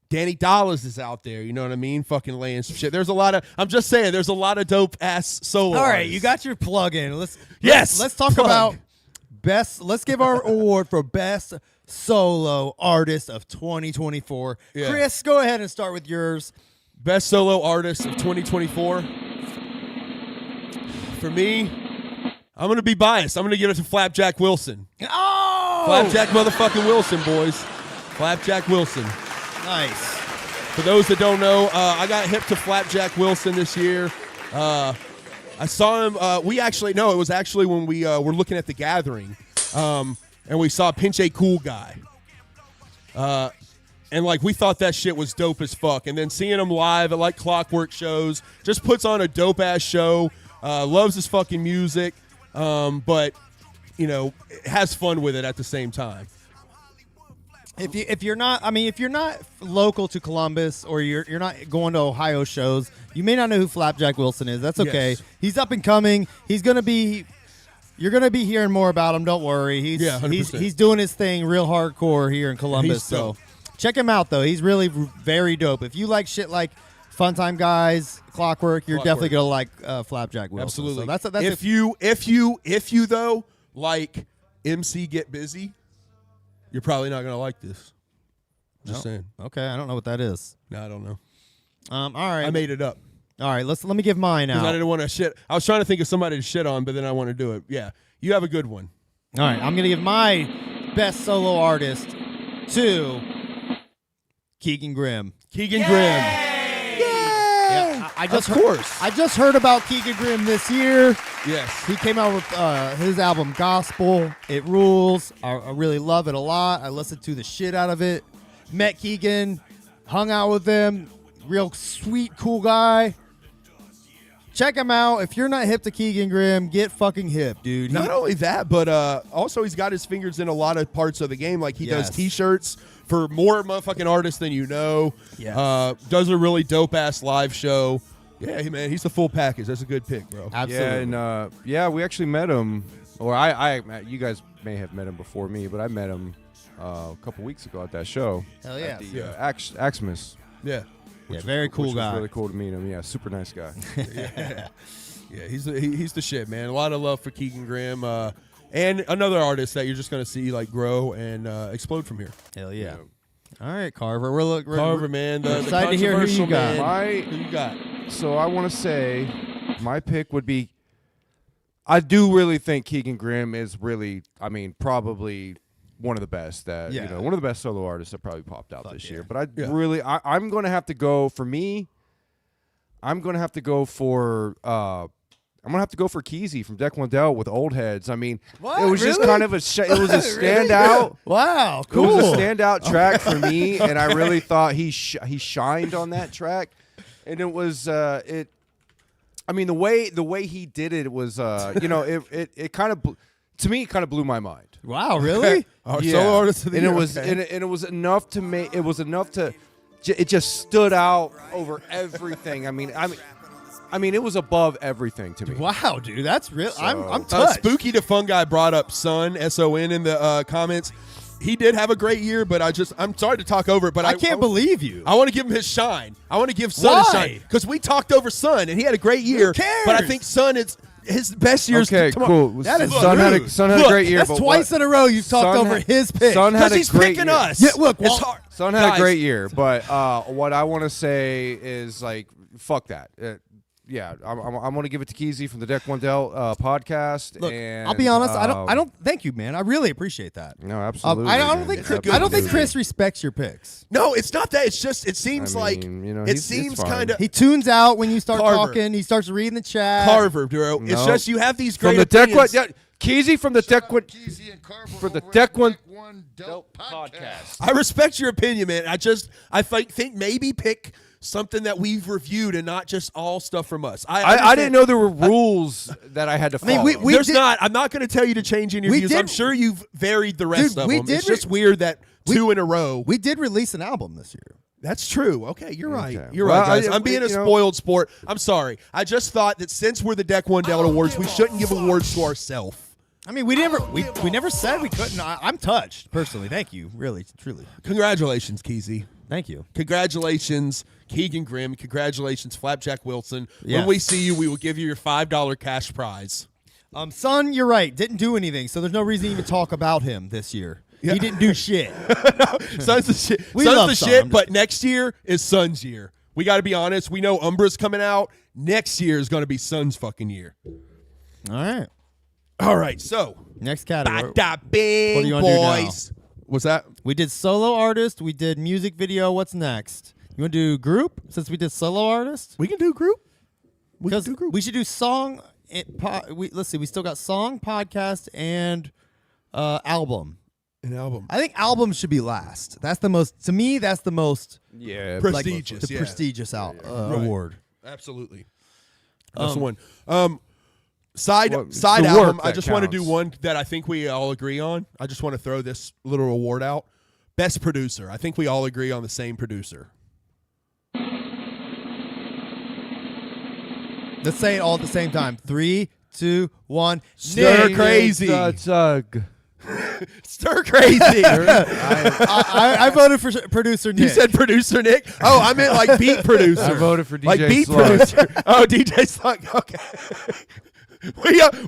Danny Dollars is out there, you know what I mean? Fucking laying some shit. There's a lot of, I'm just saying, there's a lot of dope ass solo
All right,
artists.
you got your plug in. Let's talk
plug.
about best. Let's give our award for best solo artist of 2024.
Yeah.
Chris, go ahead and start with yours.
Best solo artist of 2024. For me, I'm going to be biased. I'm going to give it to Flapjack Wilson.
Oh,
Flapjack motherfucking Wilson, boys. Flapjack Wilson.
nice.
For those that don't know, I got hip to Flapjack Wilson this year. I saw him. It was actually when we were looking at The Gathering, and we saw Pinch A Cool Guy. And like we thought that shit was dope as fuck. And then seeing him live at like Clockwork shows, just puts on a dope ass show. Loves his fucking music, but you know, has fun with it at the same time.
If you're not local to Columbus or you're not going to Ohio shows, you may not know who Flapjack Wilson is. That's okay.
Yes.
He's up and coming. You're gonna be hearing more about him. Don't worry. He's
100%.
he's doing his thing real hardcore here in Columbus.
He's
So
dope.
check him out though. He's really very dope. If you like shit like Fun Time Guys, Clockwork, you're definitely gonna like Flapjack Wilson.
Absolutely.
So that's
if you though like MC Get Busy, you're probably not gonna like this. Just saying.
okay. I don't know what that is.
No, I don't know.
All right.
I made it up
all right. Let me give mine
because I
out.
didn't want to shit. I was trying to think of somebody to shit on, but then I want to do it. Yeah, you have a good one.
All right, I'm gonna give my best solo artist to Keegan Grimm.
Keegan Grimm.
Yeah, I just
Of course.
I just heard about Keegan Grimm this year.
Yes.
He came out with his album Gospel. It rules. I really love it a lot. I listened to the shit out of it. Met Keegan, hung out with him. Real sweet, cool guy. Check him out. If you're not hip to Keegan Grimm, get fucking hip, dude.
Not only that, but also he's got his fingers in a lot of parts of the game. Like he does
Yes.
T-shirts for more motherfucking artists than you know.
Yes.
Does a really dope ass live show. Yeah, hey, man, he's the full package. That's a good pick, bro.
Absolutely.
Yeah, and we actually met him, or you guys may have met him before me, but I met him a couple weeks ago at that show.
Hell yeah.
At the Axmas.
Yeah.
Yeah, very cool
which
guy.
was really cool to meet him. Yeah, super nice guy.
Yeah, he's the shit, man. A lot of love for Keegan Grimm, and another artist that you're just gonna see like grow and explode from here.
Hell yeah. All right, Carver. We're
Carver, man, the
excited to hear who you
controversial
got.
man. Who you got?
So I want to say my pick would be, I do really think Keegan Grimm is really, probably one of the best that,
Yeah.
one of the best solo artists that probably popped out this year. But
Yeah.
I'm going to have to go, for me, I'm going to have to go for Keezy from Deck Lindell with Old Heads. I mean,
What?
it was just
Really?
kind of it was a standout.
Wow,
It was a standout track for me, and I really thought he shined on that track. And it was the way he did it was it kind of to me it kind of blew my mind.
Wow, really?
Our solo artist of the
and
year.
it was
okay.
and it was enough to make it just stood out over everything. I mean it was above everything to me.
Wow, dude, that's real. I'm
Uh,
touched.
Spooky the Fun Guy brought up Son, S-O-N, in the comments. He did have a great year, but I'm sorry to talk over it, but
I can't believe you.
I want to give him his shine. I want to give Son his
Why?
shine because we talked over Son and he had a great year.
cares?
But I think Son is his best years.
Okay,
tomorrow.
cool.
That is
Son had
rude.
a
Look,
great year.
That's
but
twice in a row you've talked
Son
over
had-
his pick.
Son had
Because
a
he's
great
picking
year.
us.
Yeah, look,
it's
well-
hard.
Son had
Guys,
a great year, but what I want to say is like, fuck that. I'm going to give it to Keezy from the Deck Lindell podcast.
Look,
and,
I'll be honest. I don't. Thank you, man. I really appreciate that.
No, absolutely.
I don't
man.
think.
It's a good
I don't think
movie.
Chris respects your picks.
No, it's not that. It's just it seems like it
it's
seems
fine.
kind of
He tunes out when you start
Carver.
talking. He starts reading the chat.
Carver, bro. It's
No.
just you have these great
from the Deck
opinions.
Keezy from the Deck
Keezy and Carver
for the
over
Deck
at
One
One Dope Podcast.
I respect your opinion, man. I think maybe pick something that we've reviewed and not just all stuff from us.
I didn't know there were rules that I had to follow.
mean, we
There's
did-
not. I'm not going to tell you to change any of your
we
views.
did-
I'm sure you've varied the rest
Dude,
of
we
them.
did
It's just weird that 2 in a row.
We did release an album this year.
That's true. Okay, you're right.
Okay.
You're
Well,
right, guys.
I-
I'm being a
you know-
spoiled sport. I'm sorry. I just thought that since we're the Deck One Devil Awards, we shouldn't give awards to ourselves.
I mean, we never said we couldn't. I'm touched personally. Thank you, really, truly.
Congratulations, Keezy.
Thank you.
Congratulations, Keegan Grimm. Congratulations, Flapjack Wilson.
Yes.
When we see you, we will give you your $5 cash prize.
Son, you're right. Didn't do anything, so there's no reason to even talk about him this year.
Yeah.
He didn't do shit.
Son's the shit.
We
Son's
love
the
Son.
shit, but next year is Son's year. We got to be honest. We know Umbra's coming out. Next year is going to be Son's fucking year.
All right.
All right, so
Next category.
bada bing,
What do you wanna do now?
boys. What's that?
We did solo artist. We did music video. What's next? You want to do group since we did solo artist?
We can do group. We can
Because
do group.
we should do song. Let's see. We still got song, podcast, and album.
An album.
I think album should be last. That's the most. To me, that's the most
Yeah.
Prestigious.
the
yeah.
prestigious award.
Absolutely. That's the one. Side
Well, it's
side
the
album.
work
I
that
just want to do
counts.
one that I think we all agree on. I just want to throw this little award out. Best producer. I think we all agree on the same producer.
Let's say it all at the same time. 3, 2, 1.
Stir
Nick.
crazy.
Tug.
Stir crazy.
I voted for producer Nick.
You said producer Nick? Oh, I meant like beat producer.
I voted for DJ
like beat
Slug.
producer. Oh, DJ Slug. Okay.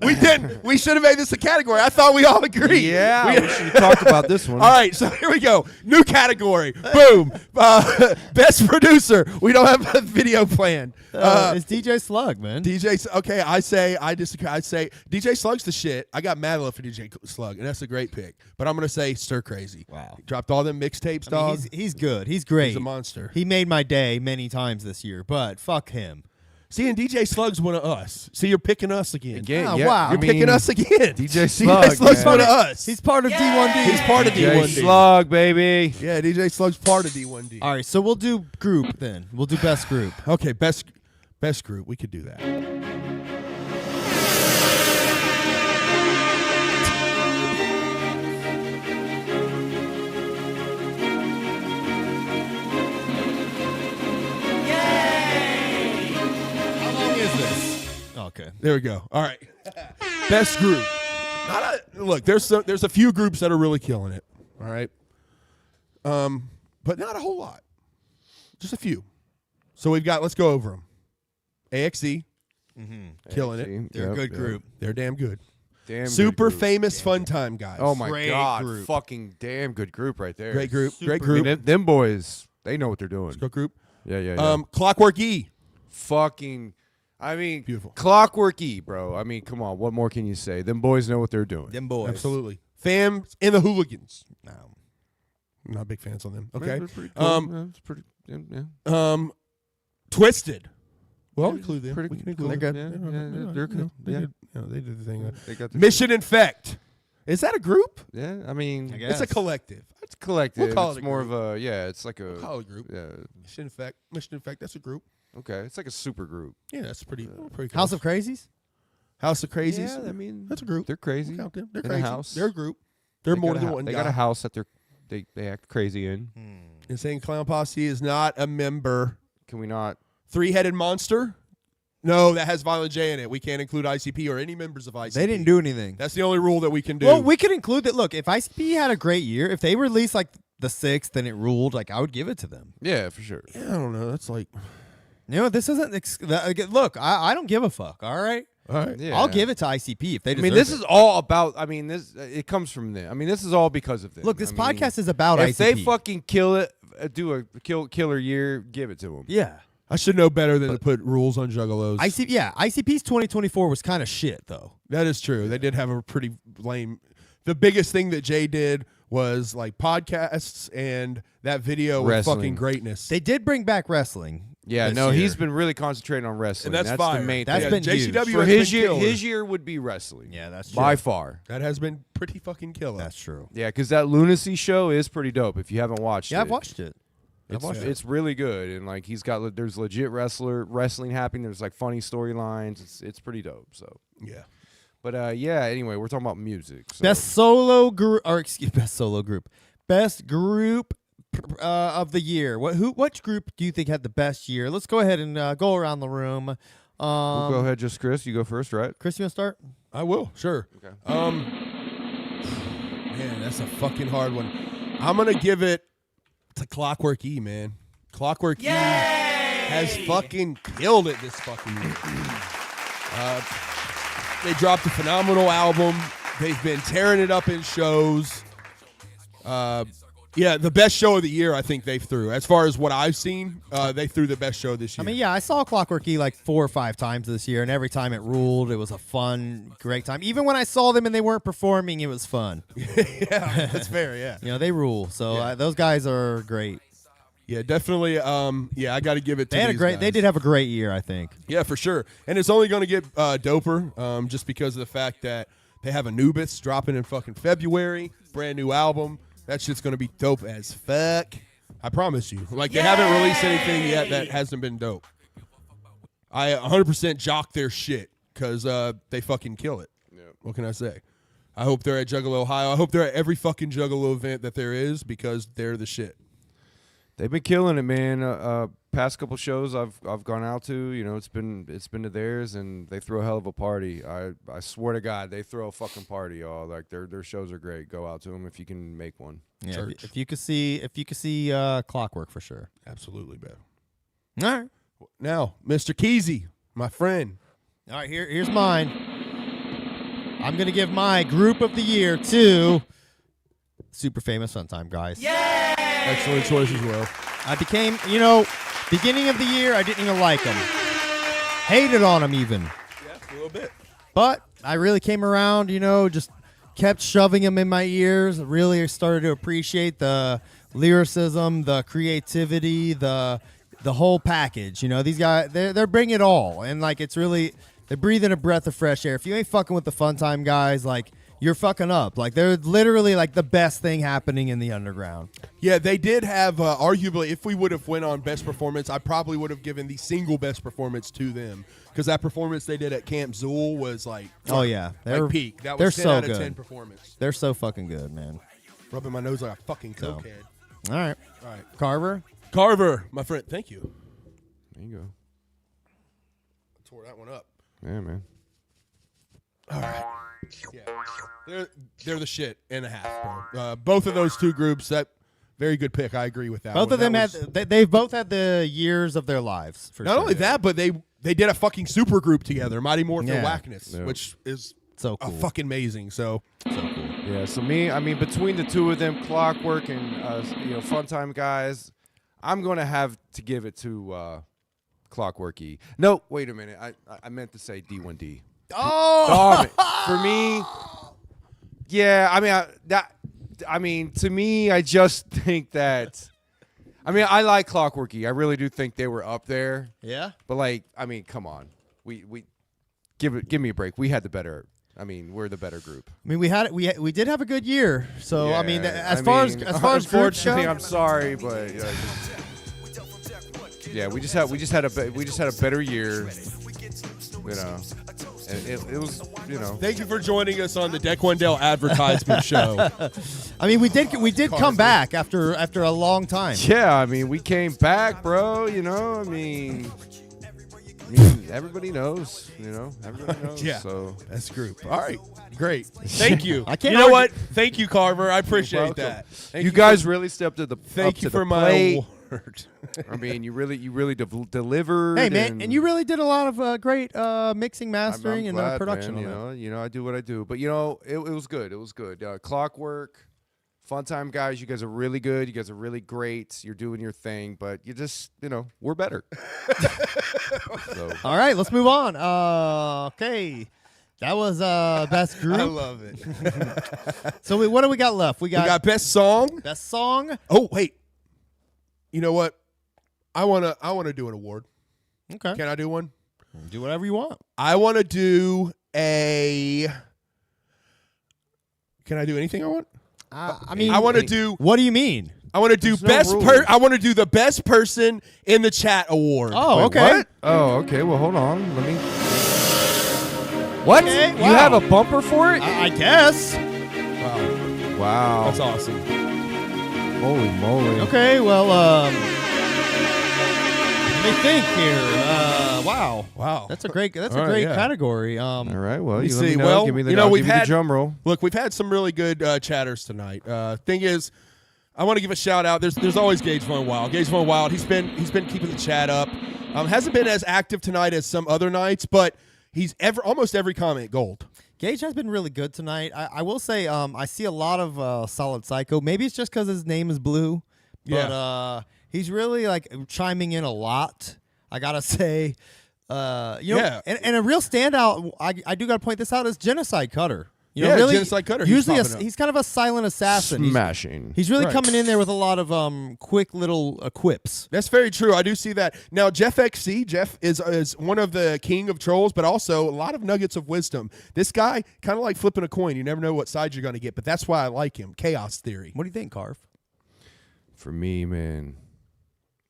We didn't. We should have made this a category. I thought we all agreed.
Yeah, we should have talked about this one.
All right, so here we go. New category. Boom. Best producer. We don't have a video plan.
It's DJ Slug, man.
DJ. Okay, I disagree. I say DJ Slug's the shit. I got mad love for DJ Slug, and that's a great pick. But I'm gonna say Stir Crazy.
Wow.
He dropped all them mixtapes,
I mean,
dog.
he's good. He's great.
He's a monster.
He made my day many times this year, but fuck him.
See, and DJ Slug's one of us. See, you're picking us again.
Again,
Oh,
yeah,
wow.
I
You're
mean,
picking us again.
DJ Slug,
Slug's
man.
one of us.
He's part of D1D.
He's part of
DJ
D1D.
Slug, baby.
Yeah, DJ Slug's part of D1D.
All right, so we'll do group then. We'll do best group.
Okay, best group. We could do that.
How long is this? Okay.
There we go. All right. Best group. Look, there's a few groups that are really killing it. All right. But not a whole lot. Just a few. So we've got. Let's go over them. AXE, killing it.
They're a good group.
They're damn good.
Damn good
Super
group.
famous fun time guys.
Oh my
Great
god,
group.
fucking damn good group right there.
Great group. Great
I
group.
mean, them boys, they know what they're doing.
Good group.
Yeah.
Clockwork E.
Fucking, I mean,
Beautiful.
Clockwork E, bro. I mean, come on, what more can you say? Them boys know what they're doing.
Them boys.
Absolutely. Fam and the Hooligans.
No.
Not big fans on them.
Yeah,
Okay.
they're pretty cool. Yeah, it's pretty. Yeah.
Twisted. Well, include them.
Pretty
We can
cool.
include
They're
them.
good.
Yeah, they're good.
They
Yeah.
did, they did the thing.
They got the
Mission Infect. Is that a group?
Yeah, I mean,
I guess.
It's a collective.
it's collective.
We'll call it
It's
a
more
group.
of a it's like a
Call it a group.
yeah.
Mission Infect. Mission Infect. That's a group.
Okay, it's like a super group.
Yeah, that's pretty. Pretty.
House
close.
of Crazies?
House of Crazies.
Yeah, I mean,
that's a group.
They're crazy.
Count them. They're
In a
crazy.
house.
They're a group. They're more than one
They
guy.
got a house that they act crazy in.
Insane Clown Posse is not a member.
Can we not?
Three-Headed Monster. No, that has Violent J in it. We can't include ICP or any members of ICP.
They didn't do anything.
That's the only rule that we can do.
Well, we could include that. Look, if ICP had a great year, if they released like the 6th and it ruled, like I would give it to them.
Yeah, for sure.
I don't know. That's like.
You know, this isn't. Look, I don't give a fuck. All right,
All right.
Yeah.
I'll give it to ICP if they.
I mean,
deserve
this
it.
is all about. I mean, this it comes from them. I mean, this is all because of them.
Look, this
I mean,
podcast is about
if
ICP.
they fucking kill it, do a killer year, give it to them.
yeah.
I should know better than to put rules on Juggalos.
ICP's 2024 was kind of shit though.
That is true. They did have a pretty lame. The biggest thing that Jay did was like podcasts and that video with
Wrestling.
fucking greatness.
They did bring back wrestling.
Yeah,
this
no,
year.
he's been really concentrating on wrestling.
and that's fire.
the main
That's
thing.
been huge.
JCW
For
has
his
been
year.
killer.
His year would be wrestling.
Yeah, that's
by
true.
far.
That has been pretty fucking killer.
That's true.
Yeah, because that Lunacy show is pretty dope. If you haven't watched it,
Yeah, I've watched it.
It's really good, and like he's got there's legit wrestling happening. There's like funny storylines. It's pretty dope. So,
yeah.
but yeah. Anyway, we're talking about music. So.
Best solo group, or excuse best solo group, best group of the year. Which group do you think had the best year? Let's go ahead and go around the room.
We'll go ahead, just Chris. You go first, right?
Chris, you want to start?
I will, sure.
Okay.
Man, that's a fucking hard one. I'm gonna give it to Clockwork E, man. Clockwork E has fucking killed it this fucking year. They dropped a phenomenal album. They've been tearing it up in shows. Yeah, the best show of the year, I think they threw. As far as what I've seen, they threw the best show this year.
I mean, yeah, I saw Clockwork E like 4 or 5 times this year, and every time it ruled. It was a fun, great time. Even when I saw them and they weren't performing, it was fun.
Yeah, that's fair, yeah.
You know, they rule. So
Yeah.
those guys are great.
Yeah, definitely. Yeah, I got to give it to
They had a
these
great.
guys.
They did have a great year, I think.
Yeah, for sure. And it's only going to get doper just because of the fact that they have Anubis dropping in fucking February, brand new album. That shit's going to be dope as fuck. I promise you. Like, they haven't released anything yet that hasn't been dope. I 100% jock their shit because they fucking kill it.
Yeah.
What can I say? I hope they're at Juggalo Ohio. I hope they're at every fucking Juggalo event that there is because they're the shit.
They've been killing it, man. Past couple shows I've gone out to, you know, it's been to theirs, and they throw a hell of a party. I swear to God, they throw a fucking party, y'all. Like their shows are great. Go out to them if you can make one.
Yeah,
Church.
if you could see Clockwork for sure.
Absolutely, man.
All right.
Now, Mr. Keezy, my friend.
All right, here's mine. I'm going to give my group of the year to Super Famous Funtime Guys.
Excellent choice as well.
I became, beginning of the year, I didn't even like them. Hated on them even.
Yeah, a little bit.
But I really came around, just kept shoving them in my ears. Really started to appreciate the lyricism, the creativity, the whole package. These guys, they're bringing it all. And, it's really, they're breathing a breath of fresh air. If you ain't fucking with the Funtime Guys, you're fucking up. They're literally, the best thing happening in the underground.
Yeah, they did have, arguably, if we would have went on best performance, I probably would have given the single best performance to them. Because that performance they did at Camp Zool was,
Oh, yeah.
peak. That
they're
was 10
so
out of
good.
10 performance.
They're so fucking good, man.
Rubbing my nose like a fucking
So.
cokehead.
All right.
All right.
Carver?
Carver, my friend, thank you.
There you go.
Tore that one up.
Yeah, man.
All right. Yeah. They're the shit and a half, bro. Both of those two groups, that very good pick. I agree with that.
Both
one.
of them
That
had.
was-
They've both had the years of their lives. For
Not
sure.
only that, but they did a fucking super group together, Mighty Morphin
Yeah.
Whackness,
Yeah.
which is
So cool.
fucking amazing. So
So cool.
Yeah, so between the two of them, Clockwork and Funtime Guys, I'm gonna have to give it to Clockwork E. No, wait a minute. I meant to say D1D.
Oh,
For me, yeah. To me, I just think that. I like Clockwork E. I really do think they were up there.
yeah.
But come on, we give me a break. We had the better. We're the better group.
We did have a good year. So
Yeah,
as far as groups go,
unfortunately, I'm sorry, but yeah, we just had a better year. And it was
thank you for joining us on the Deck Wendell advertisement show.
we did come back after a long time.
Yeah, we came back, bro. Everybody knows. Everybody knows.
Yeah.
So
Best group. All right. Great. Thank you.
I can't
You know
argue-
what? Thank you, Carver. I appreciate
welcome.
that. Thank
you
for-
guys really stepped to the
Thank
up
you
to the
for my
plate.
award.
You really delivered.
Hey man, and you really did a lot of great mixing, mastering,
I'm
and
glad,
production
man,
on that.
I do what I do. But it was good. It was good. Clockwork, Funtime Guys, you guys are really good. You guys are really great. You're doing your thing, but you just we're better. So,
All right, let's move on. Okay, that was best group.
I love it.
So what do we got left? We
We got best song.
best song.
Oh wait. You know what? I wanna do an award.
Okay,
Can I do one?
do whatever you want.
I want to do a. Can I do anything I want?
I
want to do.
What do you mean?
I want to do
There's no rules.
I want to do the best person in the chat award.
Oh,
Wait,
okay.
what? Oh, okay. Well, hold on. Let me. What?
Okay,
You
wow.
have a bumper for it?
I guess.
Wow,
Wow.
that's awesome.
Holy moly.
Okay, well, let me think here. Wow. That's a great
All right, yeah.
category.
All right, well,
me
you let
see.
me know.
Well,
give me the,
you know,
I'll
we've
give you
had-
the drum roll.
Look, we've had some really good chatters tonight. Thing is, I want to give a shout out. There's always Gage Von Wild. Gage Von Wild. He's been keeping the chat up. Hasn't been as active tonight as some other nights, but he's almost every comment gold.
Gage has been really good tonight. I will say, I see a lot of Solid Psycho. Maybe it's just because his name is Blue, but he's really like chiming in a lot. I gotta say, you know, and a real standout. I do gotta point this out is Genocide Cutter. You know,
Yeah,
really,
Genocide Cutter, he's
Usually,
popping up.
he's kind of a silent assassin.
Smashing.
He's really
Right.
coming in there with a lot of quick little quips.
That's very true. I do see that. Now, Jeff XC, Jeff is one of the king of trolls, but also a lot of nuggets of wisdom. This guy, kind of like flipping a coin. You never know what side you're going to get, but that's why I like him. Chaos Theory.
What do you think, Carv?
For me, man,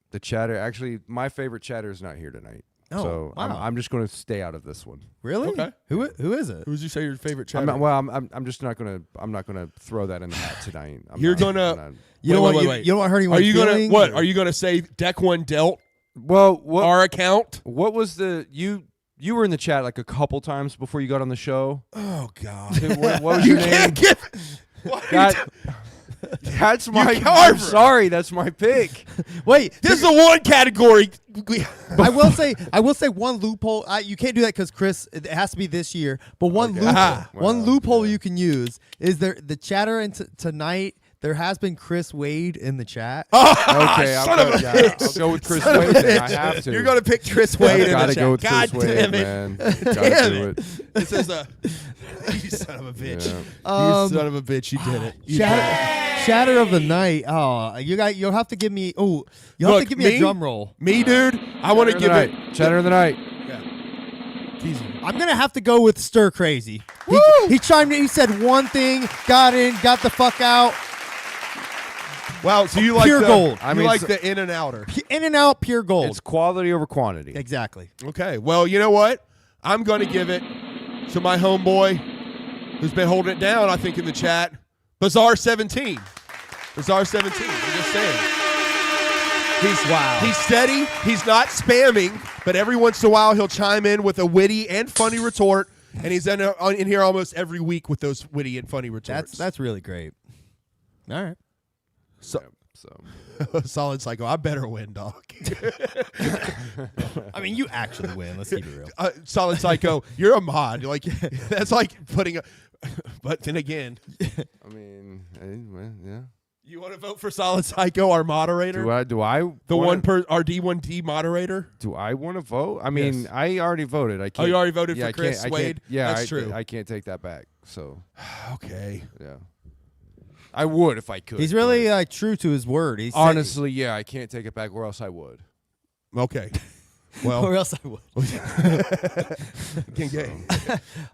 the chatter. Actually, my favorite chatter is not here tonight.
Oh,
so
wow.
I'm just going to stay out of this one.
Really?
Okay.
Who is it?
Who would you say your favorite
I'm
chatter?
not, I'm just not going to. I'm not going to throw that in the hat tonight.
You're
I'm
gonna-
You don't
Wait,
want
wait.
you don't want to hurt
Are
anyone's
you gonna
feelings,
what?
or-
Are you gonna say Deck One dealt
Well, what?
our account?
What was the you? You were in the chat like a couple times before you got on the show.
Oh God!
Dude, what was your name? That- That's my. I'm
Carver.
sorry, that's my pick.
Wait,
This is the one category.
I will say one loophole. You can't do that because Chris. It has to be this year. But one loophole,
Ah.
one
Well,
loophole you can use is the chatter tonight. There has been Chris Wade in the chat.
Okay,
Son of a
I'll go with Chris Wade. Then. I have to.
You're gonna pick Chris Wade in
Gotta
the
go
chat.
with
God
Chris Wade,
damn it!
man.
Damn
Gotta do
it.
it.
This is a. You son of a bitch.
Yeah.
You son of a bitch. You did it. You did it.
Chatter of the night. Oh, you'll have to give me. Oh, you'll have
Look,
to give me a drum roll.
Me, dude. I want to give it.
Chatter of the night.
I'm gonna have to go with Stir Crazy. He chimed in. He said one thing. Got in. Got the fuck out.
Wow. So you like
Pure
the,
gold.
I mean, like the in and outer.
In and out. Pure gold.
It's quality over quantity.
Exactly.
Okay. Well, you know what? I'm going to give it to my homeboy who's been holding it down, I think, in the chat. Bazaar 17. Bazaar 17. I'm just saying. He's steady. He's not spamming, but every once in a while he'll chime in with a witty and funny retort, and he's in here almost every week with those witty and funny retorts.
That's really great. All right.
so,
So
solid Psycho. I better win, dog.
I mean, you actually win. Let's keep it real.
Solid Psycho. You're a mod. Like that's like putting a. But then again,
I mean, well, yeah.
you want to vote for Solid Psycho, our moderator?
Do I
The
wanna-
one per our D1D moderator.
Do I want to vote? I mean,
Yes.
I already voted. I can't.
you already voted
yeah,
for
I
Chris
can't,
Wade?
Yeah,
That's true.
I can't take that back. So
Okay.
yeah, I would if I could.
He's really
but
true to his word. He's
honestly, yeah, I can't take it back, or else I would.
Okay.
or
Well,
else I would.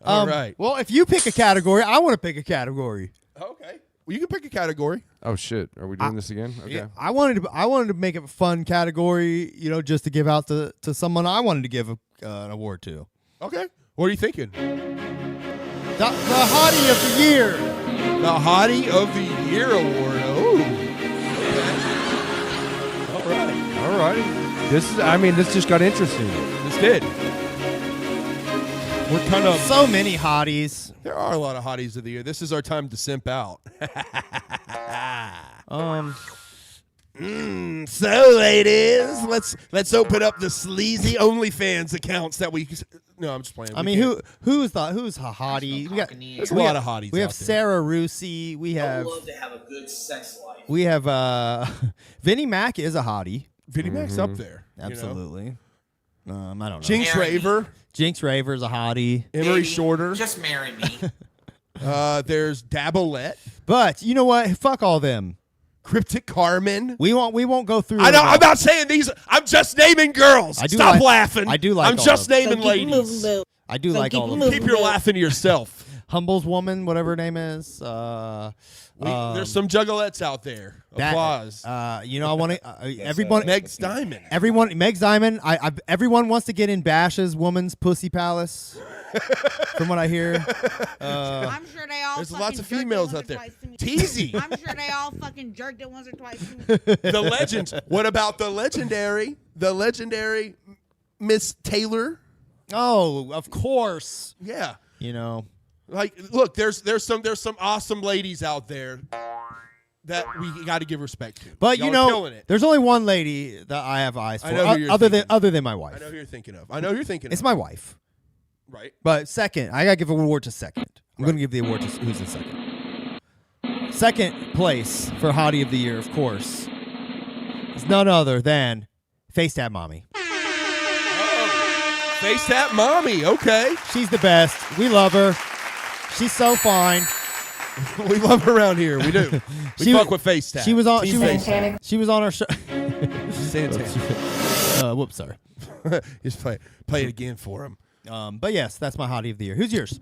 all right.
Well, if you pick a category, I want to pick a category.
Okay. Well, you can pick a category.
Oh shit, are we doing this again? Okay.
Yeah, I wanted to make it a fun category, just to give out to someone I wanted to give an award to.
Okay. What are you thinking?
The hottie of the year.
The Hottie of the Year award. Oh. Okay. All right.
All right. This just got interesting.
This did. We're kind of.
So many hotties.
There are a lot of hotties of the year. This is our time to simp out. So, ladies, let's open up the sleazy OnlyFans accounts that we. No, I'm just playing.
I
We
mean,
can't.
who's a hottie?
There's a lot of hotties.
We have
out there.
Sarah Rusi. We
I
have
would love to have a good sex life.
we have Vinnie Mac is a hottie.
Vinnie Mac's up there. you know?
Absolutely. I don't know.
Jinx
Marry me.
Raver,
Jinx Raver's a hottie.
Emery
Baby,
Shorter.
Just marry me.
There's Dabolette,
But you know what? Fuck all them.
Cryptic Carmen.
We won't go through.
I know.
them all.
I'm not saying these. I'm just naming girls.
I do
Stop
like-
laughing.
I do like
I'm
all
just
of them.
naming ladies.
I do like all of them.
Keep your laughing to yourself.
Humbles woman, whatever her name is.
There's some juggalettes out there. Applause.
You know, I want to. Everyone.
Meg's Diamond.
Everyone. Meg's Diamond. Everyone wants to get in Bash's woman's pussy palace. From what I hear.
I'm sure they all.
There's
fucking
lots of
jerked it
females
once
out
or
there.
twice to me.
Teasy.
I'm sure they all fucking jerked it once or twice to me.
The legend. What about the legendary Miss Taylor?
Oh, of course.
Yeah.
You know.
Like, look, there's some awesome ladies out there that we got to give respect to.
But
Y'all
you
are
know,
killing it.
there's only one lady that I have eyes for,
I know who you're
other
thinking.
than my wife.
I know who you're thinking of. I know who you're thinking
It's
of.
my wife.
Right.
But second, I gotta give an award to second. I'm gonna give the award to who's in second. Second place for Hottie of the Year, of course, is none other than Face Tap Mommy.
Face Tap Mommy. Okay.
She's the best. We love her. She's so fine.
We love her around here. We do. We
She
fuck
was-
with Face Tap.
She was on.
Team
She
Face
was, she was on our show.
Santana.
Whoops, sorry.
Just play it again for him.
But yes, that's my Hottie of the Year. Who's yours?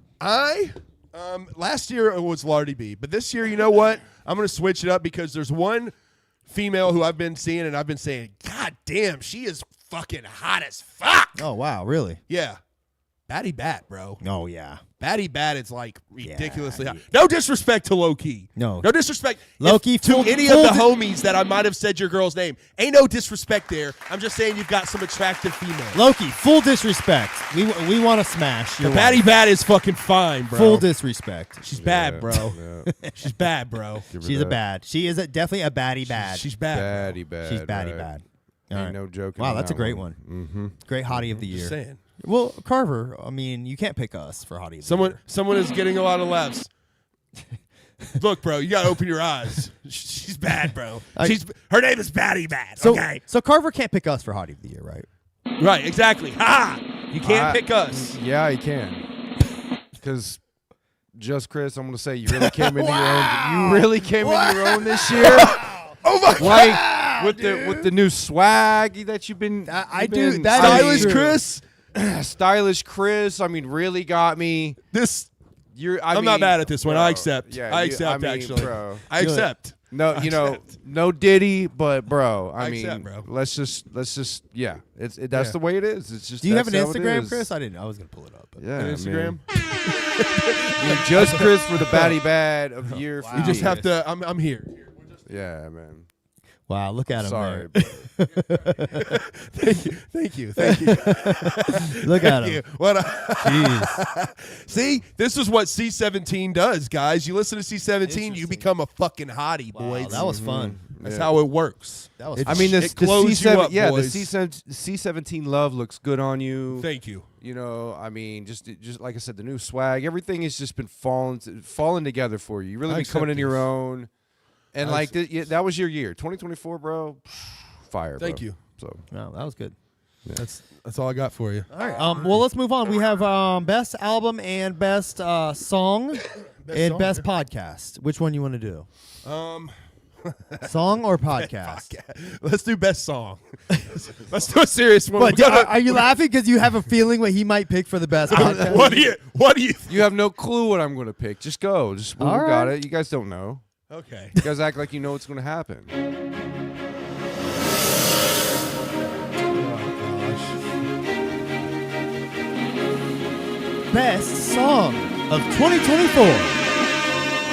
Last year it was Lardy B, but this year, you know what? I'm gonna switch it up because there's one female who I've been seeing and I've been saying, God damn, she is fucking hot as fuck.
Oh wow, really?
Yeah, Batty Bat, bro.
Oh yeah.
Batty Bat is like ridiculously hot.
yeah.
No disrespect to Low Key.
No.
No disrespect.
Low
If
Key,
to
full-
any
full
of the
di-
homies that I might have said your girl's name. Ain't no disrespect there. I'm just saying you've got some attractive females.
Loki, full disrespect. We want to smash.
The
Your
Batty
wife.
Bat is fucking fine, bro.
Full disrespect.
She's bad, bro.
Yeah.
She's bad, bro.
She's a bad. She is definitely a baddie bad.
She's bad.
Batty bad.
She's baddie
right.
bad.
Ain't
All right.
no joking.
Wow,
on
that's a
that
great one.
Mm-hmm.
Great Hottie of the
Just
Year.
saying.
Well, Carver, I mean, you can't pick us for Hottie of the Year.
Someone is getting a lot of laughs. Look, bro, you gotta open your eyes. She's bad, bro. Her name is Batty Bad.
So,
Okay,
so Carver can't pick us for Hottie of the Year, right?
right, exactly. Ha! You can't pick us.
Yeah, you can. Because just Chris, I'm gonna say you really came into your own. You really came into your own this year.
Oh my
Like with the new swag that you've been.
I
you've
do-
been-
that
I
is
mean,
true.
Chris.
stylish Chris. I mean, really got me.
This
I'm
not mad at this one.
bro,
I accept.
Yeah,
I accept.
mean,
Actually,
bro.
I accept.
No, you know,
accept.
no Diddy, but bro, I mean,
accept, bro.
let's just, yeah, that's
Yeah.
the way it is. It's just.
Do you have an
that's how it
Instagram,
is.
Chris? I didn't. I was gonna pull it up. But.
Yeah,
An Instagram.
Man. Just Chris for the Batty Bad of the year. For
You just
me.
have to. I'm here.
Yeah, man.
Wow, look at him.
Sorry.
there.
Thank you.
Look at
Thank you.
him.
What?
Jeez.
See, this is what C17 does, guys. You listen to C17, you become a fucking hottie,
Wow,
boys.
that was fun.
That's
Yeah.
how it works.
That was.
It-
I mean,
it
the
clothes you
C7,
up,
yeah,
boys.
the C17 love looks good on you.
Thank you.
You know, I mean, just like I said, the new swag, everything has just been falling together for you. You really
I
been coming
accept
into your
this.
own, and
I
like that was your year, 2024, bro. Fire.
Thank
bro.
you.
So
Wow, that was good.
That's all I got for you.
All right. Well, let's move on. We have best album and best song and
song,
best podcast. Which one you want to do?
Um,
Song or podcast?
let's do best song. Let's do a serious one.
What?
We gotta-
Are you laughing because you have a feeling what he might pick for the best podcast?
What do you?
you have no clue what I'm going to pick. Just go. Just we
All
got
right.
it. You guys don't know.
Okay.
You guys act like you know what's going to happen.
Best song of 2024.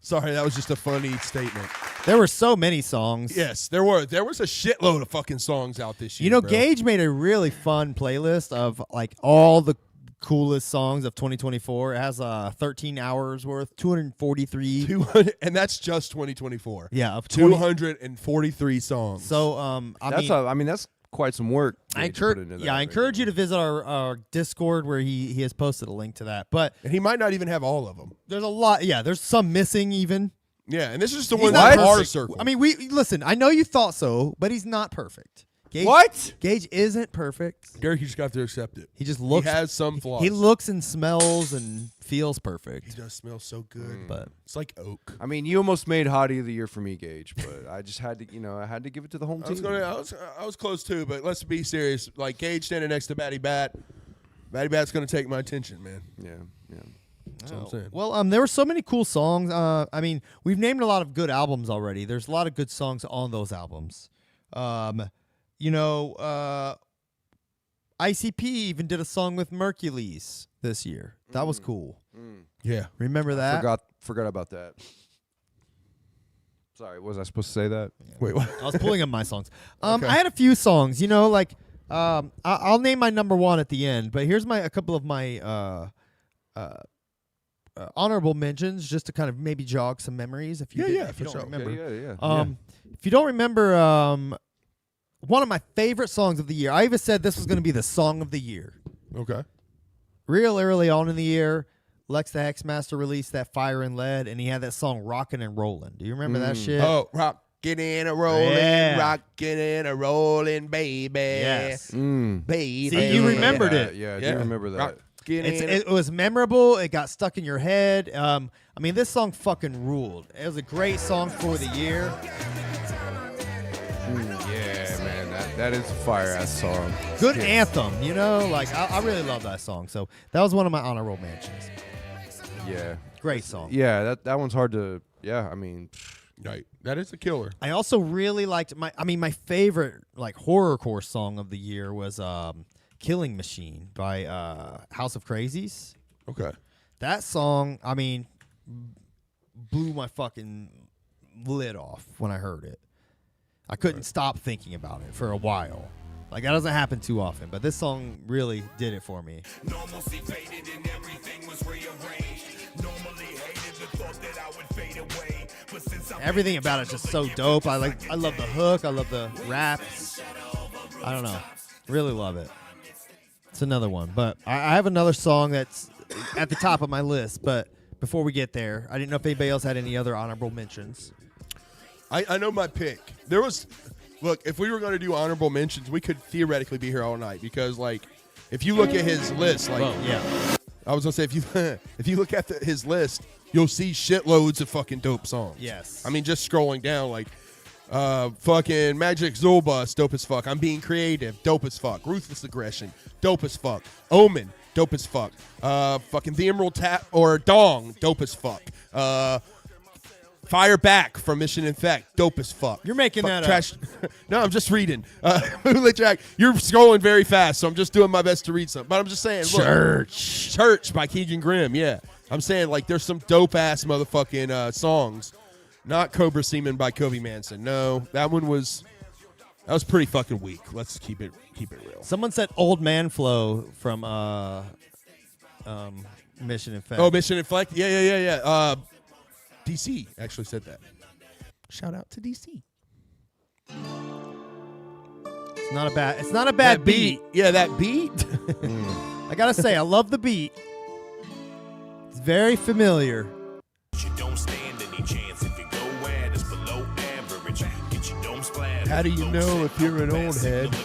Sorry, that was just a funny statement.
There were so many songs.
Yes, there was a shitload of fucking songs out this year.
You know,
bro.
Gage made a really fun playlist of like all the coolest songs of 2024. It has 13 hours worth, 243.
200, and that's just 2024.
Yeah, of 20.
243 songs.
So I mean,
That's quite some work.
I
Gage put
encourage
into that
I
right
encourage you
there.
to visit our Discord where he has posted a link to that. But
and he might not even have all of them.
there's a lot. Yeah, there's some missing even.
Yeah, and this is just the
He's
one
not
that's our
perfect.
circle.
I mean, we listen. I know you thought so, but he's not perfect. Gage,
What?
Gage isn't perfect.
Derek, you just got to accept it.
He just looks.
He has some flaws.
He looks and smells and feels
He
perfect.
does smell so good.
But
It's like oak.
I mean, you almost made Hottie of the Year for me, Gage, but I just had to, I had to give it to the home team.
I was close too, but let's be serious. Like Gage standing next to Batty Bat. Batty Bat's going to take my attention, man.
Yeah, yeah.
That's what I'm saying.
Well, there were so many cool songs. I mean, we've named a lot of good albums already. There's a lot of good songs on those albums. ICP even did a song with Mercules this year. That was cool.
Yeah.
Remember that?
Forgot about that. Sorry, was I supposed to say that?
Wait, what?
I was pulling up my songs.
Okay.
I had a few songs, I'll name my number one at the end, but here's a couple of my honorable mentions just to kind of maybe jog some memories if you
Yeah,
if you
for
don't
sure.
remember.
Yeah.
If you don't remember, one of my favorite songs of the year. I even said this was going to be the song of the year.
Okay.
Real early on in the year, Lex the Hexmaster released that Fire and Lead, and he had that song Rockin' and Rollin'. Do you remember that shit?
Oh, rockin' and a rolling,
Yeah.
rockin' and a rolling, baby.
Yes.
Baby.
See, you remembered it.
Yeah, I do remember that.
Rockin' and a-
It was memorable. It got stuck in your head. I mean, this song fucking ruled. It was a great song for the year.
Yeah, man, that is a fire-ass song.
Good anthem, I really love that song. So that was one of my honorable mentions.
Yeah.
Great song.
Yeah, that one's hard to, I mean,
Right. That is a killer.
I also really liked my favorite horrorcore song of the year was Killing Machine by House of Crazies.
Okay.
That song, blew my fucking lid off when I heard it. I couldn't stop thinking about it for a while. That doesn't happen too often, but this song really did it for me.
Normalcy faded and everything was rearranged. Normally hated the thought that I would fade away. But since I'm
Everything about it's just so dope. I love the hook. I love the raps. I don't know. Really love it. It's another one, but I have another song that's at the top of my list. But before we get there, I didn't know if anybody else had any other honorable mentions.
I know my pick. Look, if we were going to do honorable mentions, we could theoretically be here all night because, if you look at his list,
Yeah.
I was going to say, if you look at his list, you'll see shitloads of fucking dope songs.
Yes.
I mean, just scrolling down, fucking Magic Zulbus, dope as fuck. I'm Being Creative, dope as fuck. Ruthless Aggression, dope as fuck. Omen, dope as fuck. Fucking The Emerald Tap or Dong, dope as fuck. Fire Back from Mission Infect, dope as fuck.
You're making that
trash. No, I'm just reading. Moonlit Jack, you're scrolling very fast, so I'm just doing my best to read something. But I'm just saying, look, Church by Keegan Grimm, yeah. I'm saying, there's some dope-ass motherfucking songs. Not Cobra Seaman by Kobe Manson. No, that was pretty fucking weak. Let's keep it real.
Someone said Old Man Flow from Mission Infect.
Oh, Mission Infect? Yeah. DC actually said that. Shout out to DC.
It's not a bad beat.
Yeah, that beat.
I gotta say, I love the beat. It's very familiar.
you don't stand any chance if you go at us below average. Get your dome splattered.
How do you know if you're an old head?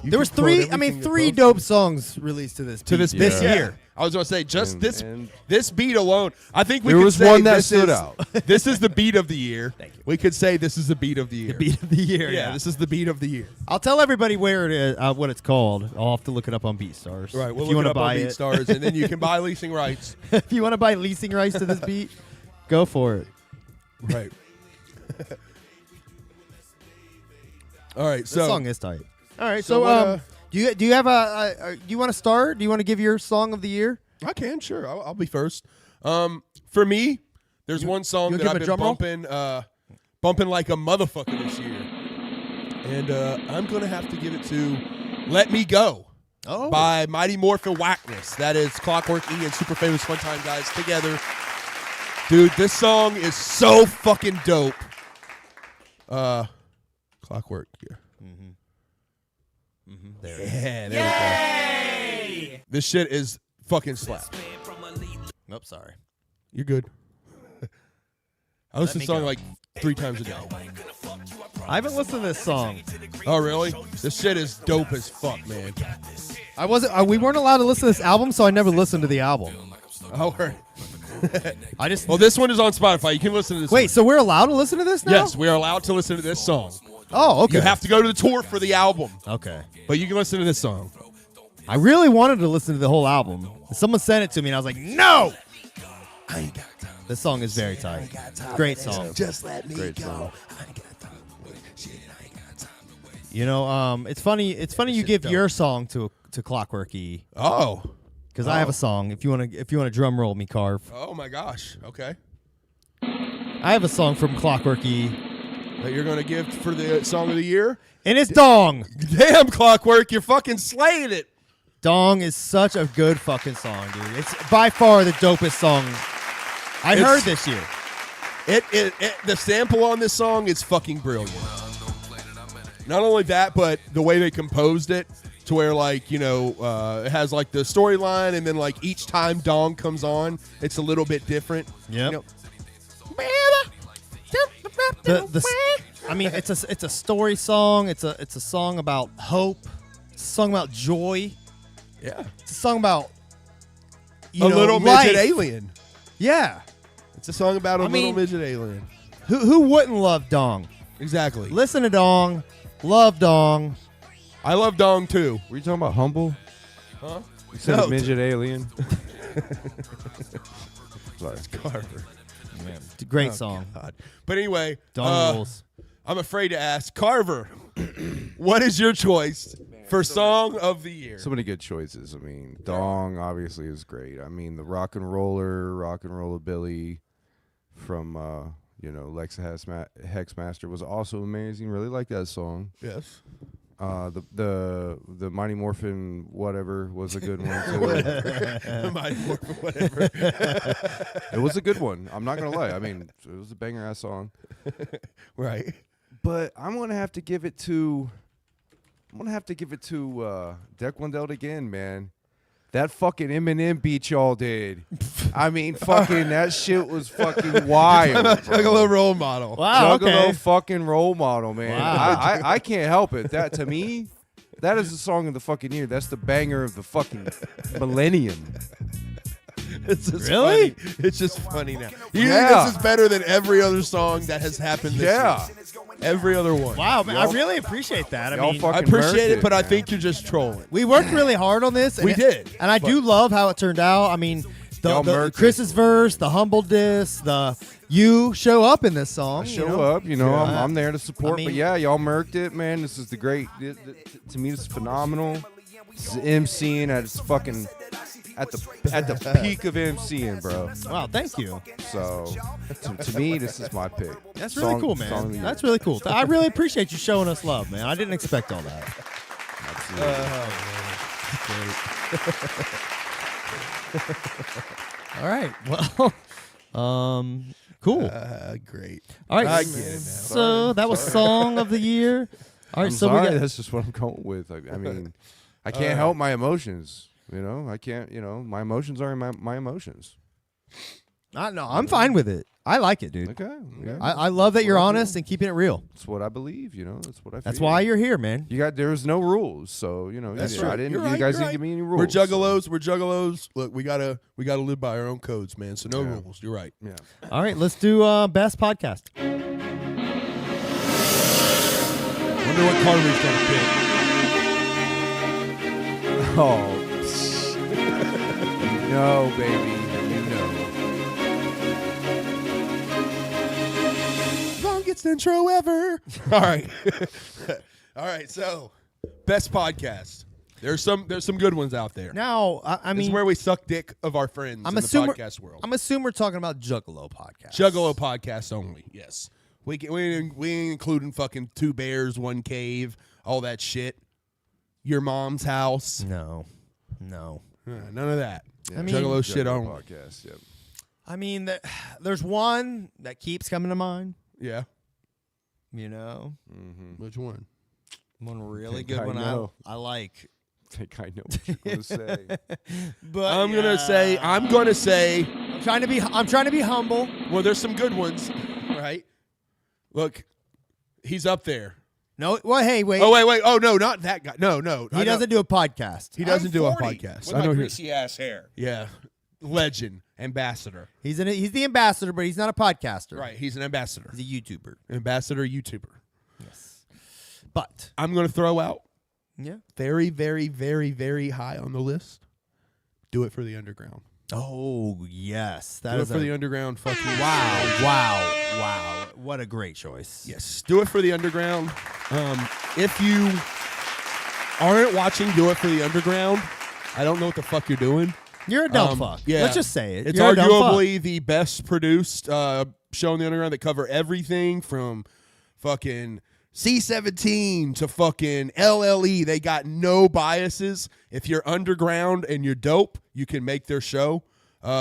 You
There was
can quote
three
everything
dope songs released to this beat.
this
Yeah.
year. I was going to say just
And-
this beat alone. I think we
There
could
was
say
one that
this
stood
is-
out.
This is the beat of the year.
Thank you.
We could say this is the beat of the year.
Beat of the year.
Yeah, this is the beat of the year.
I'll tell everybody where it is, what it's called. I'll have to look it up on BeatStars.
Right, we'll
if you
look
want
it
to
up
buy
on
it,
BeatStars, and then you can buy leasing rights.
if you want to buy leasing rights to this beat, go for it.
Right. All right,
This
so
song is tight. All right,
so
so,
what,
do you have do you want to start? Do you want to give your song of the year?
I can, sure. I'll be first. For me, there's one song
you'll
that
give
I've
a
been
drum roll?
bumping like a motherfucker this year, and I'm gonna have to give it to "Let Me Go"
Oh,
by Mighty Morphin Whackness. That is Clockwork E and Super Famous Fun Time guys together. Dude, this song is so fucking dope. Clockwork, yeah.
there.
Yeah, there we go. This shit is fucking slap.
Oops, sorry.
You're good. I listen to
me
the song
go.
like 3 times a day.
I haven't listened to this song.
Oh, really? This shit is dope as fuck, man.
I wasn't. We weren't allowed to listen to this album, so I never listened to the album.
Oh, right.
I just.
Well, this one is on Spotify. You can listen to this.
Wait,
one.
so we're allowed to listen to this now?
Yes, we are allowed to listen to this song.
Oh, okay.
You have to go to the tour for the album,
Okay.
but you can listen to this song.
I really wanted to listen to the whole album. Someone sent it to me, and I was like, no! This song is very tight. Great song.
Great song.
You know, it's funny you give your song to Clockworky,
Oh.
because I have a song. If you want to drum roll me, Carve.
Oh, my gosh. Okay.
I have a song from Clockworky,
That you're going to give for the song of the year?
and it's Dong.
Damn, Clockwork. You're fucking slaying it.
Dong is such a good fucking song, dude. It's by far the dopest song I heard this year.
The sample on this song is fucking brilliant. Not only that, but the way they composed it to where, like, you know, it has, like, the storyline, and then, like, each time Dong comes on, it's a little bit different.
Yep.
You know,
I mean, it's a story song. It's a song about hope. It's a song about joy.
yeah.
It's a song about
A little
life.
midget alien.
Yeah.
It's a song about a
I
little
mean-
midget alien.
Who wouldn't love Dong?
Exactly.
Listen to Dong. Love Dong.
I love Dong, too.
Were you talking about Humble?
Huh?
You said
No.
a midget alien. Sorry.
Carver.
It's a great
Oh,
song.
God. But anyway,
Dong rules.
I'm afraid to ask. Carver, what is your choice for Song of the Year?
So many good choices. I mean, Dong obviously is great. I mean, the Rock and Roller Billy from Lex Hexmaster was also amazing. Really like that song.
Yes.
The Mighty Morphin whatever was a good one too.
Mighty Morphin, whatever.
It was a good one. I'm not gonna lie. I mean, it was a banger ass song.
Right.
But I'm gonna have to give it to Deck Wendell again, man. That fucking Eminem beat y'all did. I mean, fucking that shit was fucking wild.
Juggalo role model.
Wow.
Juggalo
Okay.
fucking role model, man.
Wow.
I can't help it. That to me, that is the song of the fucking year. That's the banger of the fucking millennium.
It's just
Really?
funny. It's just funny now. You
Yeah.
think this is better than every other song that has happened this
Yeah.
year? Every other one.
Wow, man, I really appreciate that. I
Y'all
mean,
fucking
I appreciate
murked
it, but I
man.
think you're just trolling.
we worked really hard on this.
We did,
and I do love how it turned out. I mean,
Y'all
the
murked it.
Chris's verse, the humble diss, you show up in this song.
Show up, I'm there to support.
I mean-
but yeah, y'all murked it, man. This is the great. To me, this is phenomenal. This is MCing at its fucking at the peak of MCing, bro.
Wow, thank you.
So to me, this is my pick.
That's really cool,
Song of the
man.
year.
That's really cool. I really appreciate you showing us love, man. I didn't expect all that. All right. Well, cool.
Great.
All right.
I get it now.
So that was song of the year. All right.
I'm
so
sorry,
we got.
that's just what I'm going with. I mean, I can't help my emotions. I can't. My emotions are my emotions.
No, I'm fine with it. I like it, dude.
Okay. Yeah.
I love that you're honest and keeping it real.
That's what I believe. That's what I.
That's
feel.
why you're here, man.
There's no rules, so
That's
I
true.
didn't.
You're
You
right,
guys
you're
didn't give me any rules.
We're juggalos. Look, we gotta live by our own codes, man. So no rules. You're right.
Yeah.
All right, let's do best podcast.
Wonder what Carver's gonna pick.
Oh. No, baby.
Longest intro ever. All right. All right. So, best podcast. There's some good ones out there.
Now, I
This is
mean,
where we suck dick of our friends
I'm
in
assuming
the podcast world.
I'm assuming we're talking about Juggalo podcast.
Juggalo podcast only. Yes. We ain't including fucking 2 bears, 1 cave, all that shit. Your mom's house.
No.
None of that.
I mean-
Juggalo shit
Juggalo
only.
podcast. Yep.
I mean, there's one that keeps coming to mind.
Yeah. Which one?
One really
think
good
I
one
know.
I like.
I think I know what you're going to say.
But
I'm gonna say.
I'm trying to be humble.
Well, there's some good ones, right? Look, He's up there.
No, well, hey, wait.
Oh wait. Oh no, not that guy. No.
He doesn't do a podcast.
He doesn't do a
40
podcast.
With
I
my
know.
greasy ass hair.
Yeah, legend, ambassador.
He's the ambassador, but he's not a podcaster.
Right. He's an ambassador.
He's a YouTuber.
Ambassador YouTuber.
Yes. But
I'm going to throw out
yeah.
very, very, very, very high on the list. Do it for the underground.
Oh yes, that
Do it
is
for the underground. Fucking
wow. What a great choice.
Yes, do it for the underground. If you aren't watching Do It for the Underground, I don't know what the fuck you're doing.
You're a dumb fuck.
Yeah.
Let's just say it.
It's
You're a dumb fuck.
arguably the best produced show in the underground that cover everything from fucking C-17 to fucking LLE. They got no biases. If you're underground and you're dope, you can make their show.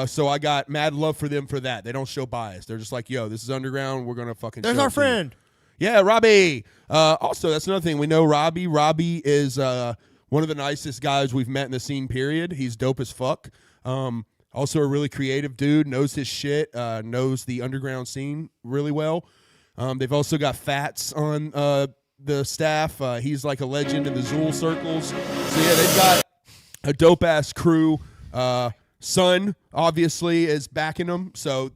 So I got mad love for them for that. They don't show bias. They're just like, yo, this is underground. We're going to fucking
There's
show
our
it to you.
friend.
Yeah, Robbie. Also, that's another thing. We know Robbie. Robbie is one of the nicest guys we've met in the scene, period. He's dope as fuck. Also a really creative dude, knows his shit, knows the underground scene really well. They've also got Fats on the staff. He's like a legend in the Zool circles. So, yeah, they've got a dope-ass crew. Son, obviously, is backing them. So,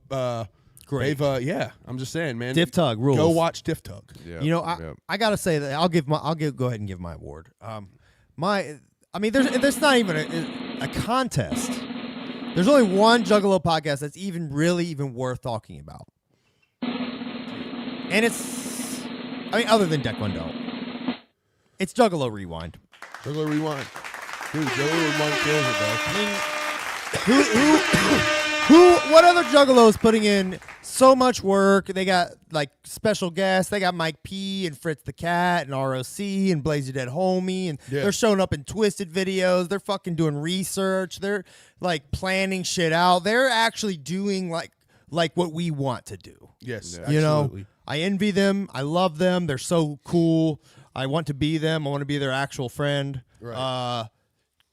Great.
they've, yeah, I'm just saying, man.
Diff Tug rules.
Go watch Diff Tug.
Yeah,
You know,
yeah.
I gotta say that go ahead and give my award. There's not even a contest. There's only one Juggalo podcast that's even worth talking about, and it's, other than Deck One Dope, it's Juggalo Rewind.
Juggalo Rewind. Dude, Juggalo Rewind kills it, bro.
What other Juggalo is putting in so much work? They got like special guests. They got Mike P and Fritz the Cat and ROC and Blaze Your Dead Homie, and
Yeah.
they're showing up in Twisted videos. They're fucking doing research. They're like planning shit out. They're actually doing like what we want to do.
Yes,
You know,
absolutely.
I envy them. I love them. They're so cool. I want to be them. I want to be their actual friend.
Right.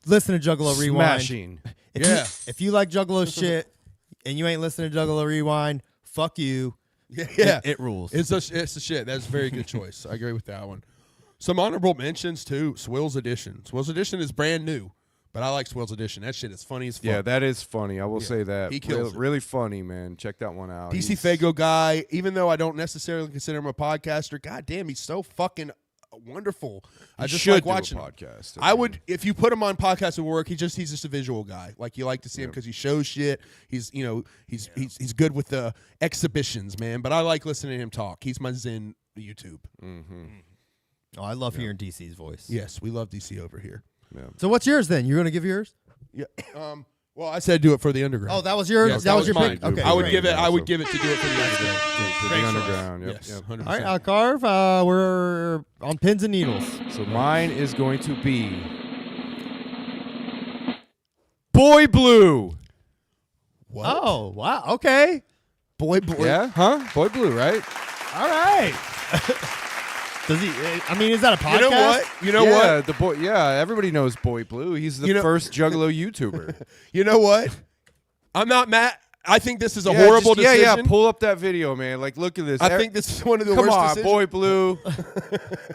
Listen to Juggalo Rewind.
Smashing.
If you like Juggalo shit and you ain't listening to Juggalo Rewind, fuck you.
Yeah.
It rules.
It's the shit. That's a very good choice. I agree with that one. Some honorable mentions, too. Swills Edition. Swills Edition is brand new, but I like Swills Edition. That shit is funny as fuck.
Yeah, that is funny. I will say that.
he kills it.
Really funny, man. Check that one out.
DC
He's-
Fago guy, even though I don't necessarily consider him a podcaster, god damn, he's so fucking wonderful. I just
should
like
do a
watching him.
podcast.
I would, if you put him on podcast at work, he's just a visual guy. Like you like to see him because he shows shit. He's he's good with the exhibitions, man. But I like listening to him talk. He's my Zen YouTube.
Oh, I love hearing DC's voice.
Yes, we love DC over here.
So what's yours then? You're going to give yours?
Yeah. Well, I said do it for the underground.
Oh, that was yours?
Yes,
that was your
mine.
pick? Okay.
I would
great.
give it. I would
Also.
give it to do it for the underground.
For the
Great choice.
underground. Yep,
Yes,
yep.
100%.
All right, Carve, we're on pins and needles.
So mine is going to be Boy Blue.
What?
Oh, wow. Okay.
Boy, boy.
Yeah, huh? Boy Blue, right?
All right. Does he? Is that a podcast?
You know what? You know
yeah,
what?
the boy. Yeah, everybody knows Boy Blue. He's the
You know-
first Juggalo YouTuber.
You know what? I'm not mad. I think this is a
Yeah,
horrible
just-
decision.
Yeah. Pull up that video, man. Like, look at this.
I think this is one of the
Come
worst
on,
decisions.
Boy Blue.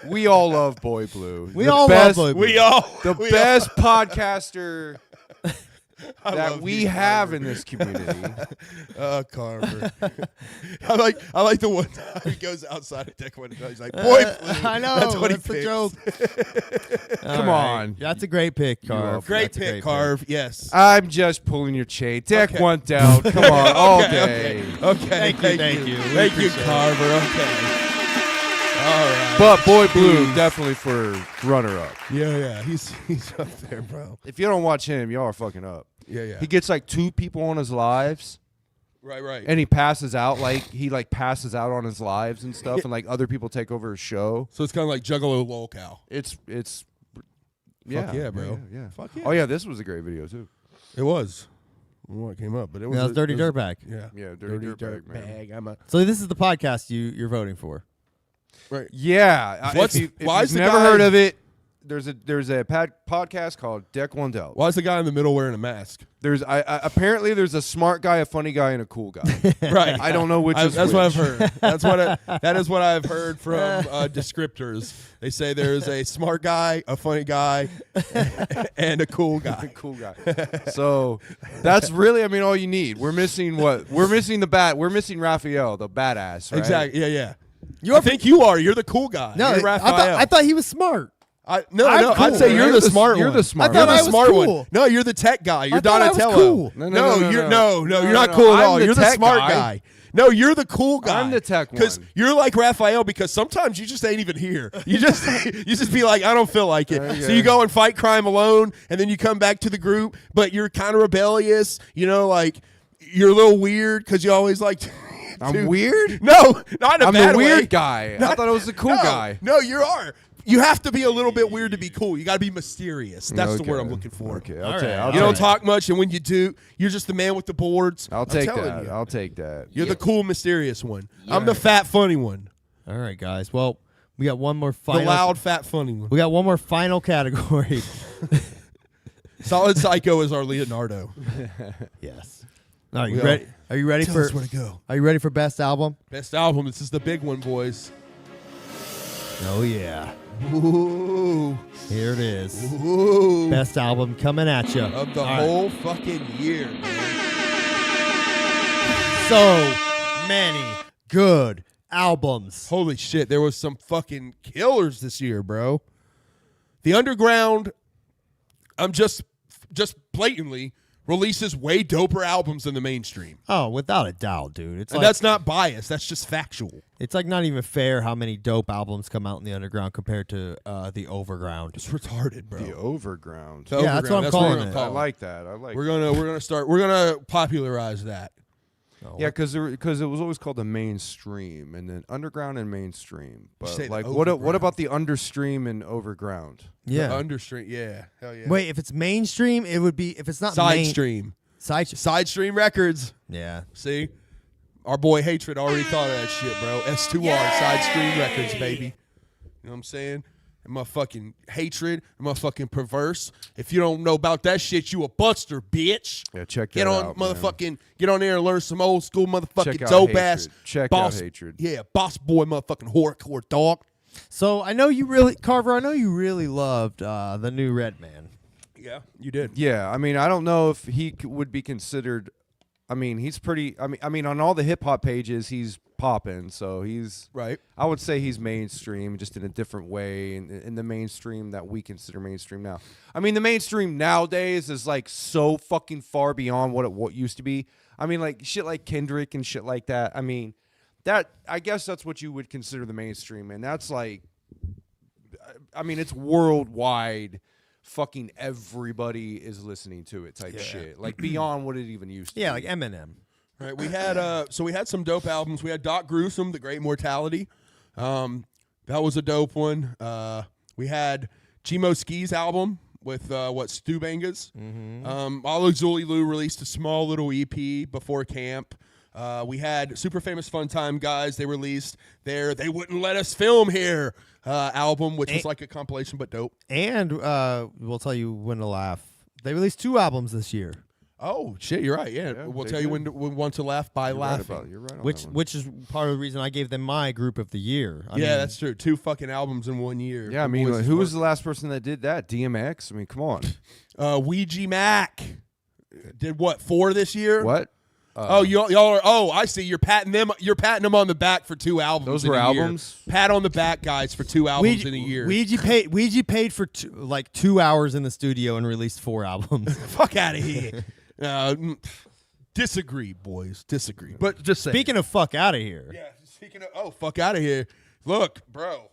We all love Boy Blue.
We
The
all
best,
love Boy Blue.
We all
The
we
best podcaster that
love
we
you,
have
Carver.
in this community.
Carver. I like the one time he goes outside of Deck One. He's like, Boy Blue.
I know.
That's what he
the
picks.
joke.
Come on.
That's a great pick, Carve.
Great
That's a
pick, Carve. Yes.
I'm just pulling your chain. Deck
Okay.
one down. Come on, all
Okay,
day.
Okay.
Thank you. We
Thank you,
appreciate it.
Carver. Okay. All right.
But Boy Blue
Jeez.
definitely for runner-up.
Yeah. He's up there, bro.
If you don't watch him, y'all are fucking up.
Yeah.
He gets like 2 people on his lives,
Right.
and he passes out. He passes out on his lives and stuff, and like other people take over his show.
So it's kind of like Juggalo Lolcow.
It's
yeah, bro.
Yeah.
Fuck yeah.
Oh yeah, this was a great video too.
It was. I don't know what it came up, but it was.
That was Dirty Dirtbag.
Yeah.
Yeah, Dirty Dirtbag, man.
I'm a.
So this is the podcast you're voting for.
Right.
Yeah.
What's-
if
why
you've
is the
never
guy-
heard of it, there's a podcast called Deck One Dealt.
Why is the guy in the middle wearing a mask?
There's apparently there's a smart guy, a funny guy, and a cool guy.
Right.
I don't know which is
that's
which.
what I've heard. That is what I've heard from descriptors. They say there's a smart guy, a funny guy, and a cool guy.
Cool guy. So that's really, I mean, all you need. We're missing what? We're missing We're missing Raphael, the badass. Right?
Exactly. Yeah. I think you are. You're the cool guy.
No,
you're Raphael.
I thought he was smart.
No,
I'm
I'd
cool.
say you're the smart
You're
one.
the smart
I thought
You're
I
the
was
smart
cool.
one. No, you're the tech guy. You're
I thought I was
Donatello.
cool.
No, you're not
no.
cool at
I'm
all.
the
You're the
tech
smart
guy.
guy. No, you're the cool guy.
I'm the tech
Because
one.
you're like Raphael. Because sometimes you just ain't even here. You just be like, I don't feel like it.
Okay.
So you go and fight crime alone, and then you come back to the group, but you're kind of rebellious. You know, like you're a little weird because you always like.
I'm weird?
No, not in a
I'm
bad
the weird
way.
guy. I thought I was the cool
No,
guy.
No, you are. You have to be a little bit weird to be cool. You got to be mysterious. That's the
Okay.
word I'm looking for.
Okay,
All
I'll
right.
take
You don't talk much, and when you do, you're just the man with the boards.
I'll
I'm
take
telling
that.
you.
I'll take that.
You're the cool, mysterious one. I'm the fat, funny one.
All right, guys. Well, we got one more
The
final.
loud, fat, funny one.
We got one more final category.
Solid Psycho is our Leonardo.
Yes. Are you
We
ready? Are you ready
Tell
for?
us where to go.
Are you ready for best album?
Best album. This is the big one, boys.
Oh yeah.
Ooh.
Here it is.
Ooh.
Best album coming at you.
Of the whole fucking year, man.
So many good albums.
Holy shit, there was some fucking killers this year, bro. The Underground, I'm just blatantly releases way doper albums than the mainstream.
Oh, without a doubt, dude. It's
And
like
that's not bias, that's just factual.
it's like not even fair how many dope albums come out in the underground compared to the overground.
It's retarded, bro.
The Overground.
The
Yeah, that's what I'm
Overground,
calling
we're gonna
it.
call
I like that. I like
We're gonna popularize that.
Oh,
Yeah, because it was always called the mainstream, and then underground and mainstream.
say
But
the
like, what
overground.
about the understream and overground?
yeah.
The Understream, yeah. Hell yeah.
Wait, if it's mainstream, it would be if it's not
Side
main,
Stream.
Side
Stream Records.
Yeah.
See? Our boy Hatred already thought of that shit, bro. S2R, Side Stream Records, baby. You know what I'm saying? And my fucking Hatred, and my fucking Perverse. If you don't know about that shit, you a buster, bitch.
Yeah, check that
Get on
out, man.
motherfucking, get on there and learn some old school motherfucking
Check out
dope ass.
Hatred. Check out
boss,
Hatred.
Yeah, boss boy motherfucking horrorcore dog.
So I know you really, Carver. I know you really loved the new Redman.
Yeah, you did.
Yeah, I mean, I don't know if he would be considered. I mean, he's pretty. I mean, on all the hip hop pages, he's popping. So he's
Right.
I would say he's mainstream, just in a different way, in the mainstream that we consider mainstream now. I mean, the mainstream nowadays is like so fucking far beyond what used to be. I mean, like shit like Kendrick and shit like that. I mean, that I guess that's what you would consider the mainstream, and that's like, I mean, it's worldwide. Fucking everybody is listening to it type shit, like beyond what it even used to.
Yeah,
be.
like Eminem.
Right. We had we had some dope albums. We had Doc Gruesome, The Great Mortality. That was a dope one. We had Chimo Ski's album with Stu Bangas. Olu Zululu released a small little EP before camp. We had Super Famous Fun Time Guys. They released their They Wouldn't Let Us Film Here album, which was like a compilation but dope.
And we'll tell you when to laugh. They released 2 albums this year,
Oh shit, you're right. Yeah, we'll
they
tell you
did.
when to laugh by
You're right
laughing.
about it. You're right on
which
that one.
which is part of the reason I gave them my group of the year. I
Yeah,
mean,
that's true. 2 fucking albums in 1 year.
Yeah, I
The
mean,
boys is
who was
working.
the last person that did that? DMX? I mean, come on.
Ouija Mac did what 4 this year?
What?
Y'all are. Oh, I see. You're patting them. You're patting them on the back for 2 albums.
Those
in
were
a year.
albums?
Pat on the back, guys, for 2 albums in a year.
Ouija paid for 2 hours in the studio and released 4 albums.
Fuck out of here. Disagree, boys. Disagree. But just say.
Speaking of fuck out of here.
Yeah. Speaking of, fuck out of here. Look, bro.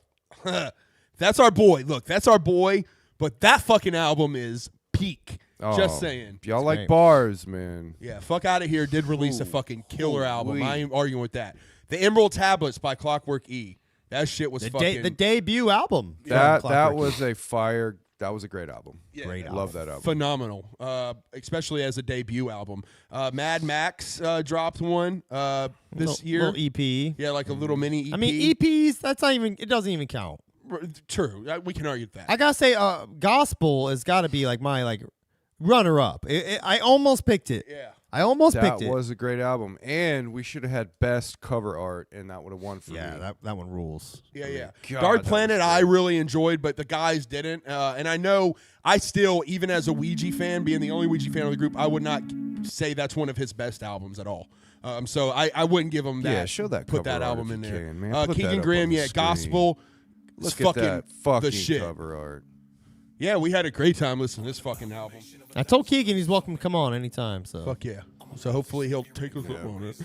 That's our boy. Look, that's our boy. But that fucking album is peak. Just saying.
Y'all like
great.
bars, man.
Yeah, Fuck Out of Here did release a
Ooh.
fucking killer album.
Ooh-wee.
I ain't arguing with that. The Emerald Tablets by Clockwork E. That shit was fucking
The debut album. from
That
Clockwork.
was a fire. That was a great album.
Yeah,
Great album.
Love that album.
phenomenal, especially as a debut album. Mad Max dropped one this year.
Little EP.
Yeah, like a little mini EP.
I mean, EPs. That's not even. It doesn't even count.
True. We can argue that.
I gotta say, Gospel has got to be like my runner up. I almost picked it.
Yeah.
I almost
That
picked it.
was a great album, and we should have had best cover art, and that would have won for me.
that one rules.
Yeah.
God,
Dark
that was
Planet I
great.
really enjoyed, but the guys didn't. And I know I still, even as a Ouija fan, being the only Ouija fan of the group, I would not say that's one of his best albums at all. So I wouldn't give him that.
Yeah, show that
Put
cover
that
art
album
if
in
you
there.
can, man. Put that
Keegan
up
Graham,
on the
yeah,
screen.
Gospel.
Look
It's
at that fucking
the shit.
cover art.
Yeah, we had a great time listening to this fucking album.
I told Keegan he's welcome to come on anytime. So
Fuck yeah. So hopefully he'll take us up on it.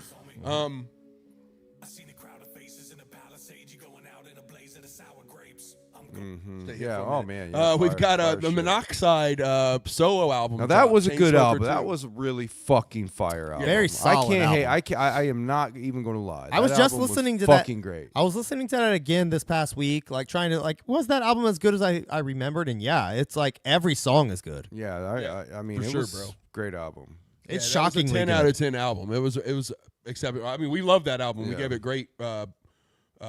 Yeah. Oh man. Yeah,
We've
fire-
got
fire
the
shit.
Monoxide solo album.
Now that was a
Chain
good
Smoker
album. That
2.
was a really fucking fire album.
Very
I
solid
can't hate.
album.
I am not even going to lie.
I was
That
just
album
listening to
fucking
that.
great.
I was listening to that again this past week, trying to was that album as good as I remembered? And yeah, it's like every song is good.
Yeah. I mean,
For
it
sure,
was
bro.
great album.
It's
Yeah, that was a
shockingly
10
good.
out of 10 album. It was acceptable. I mean, we love that album. We
Yeah.
gave it great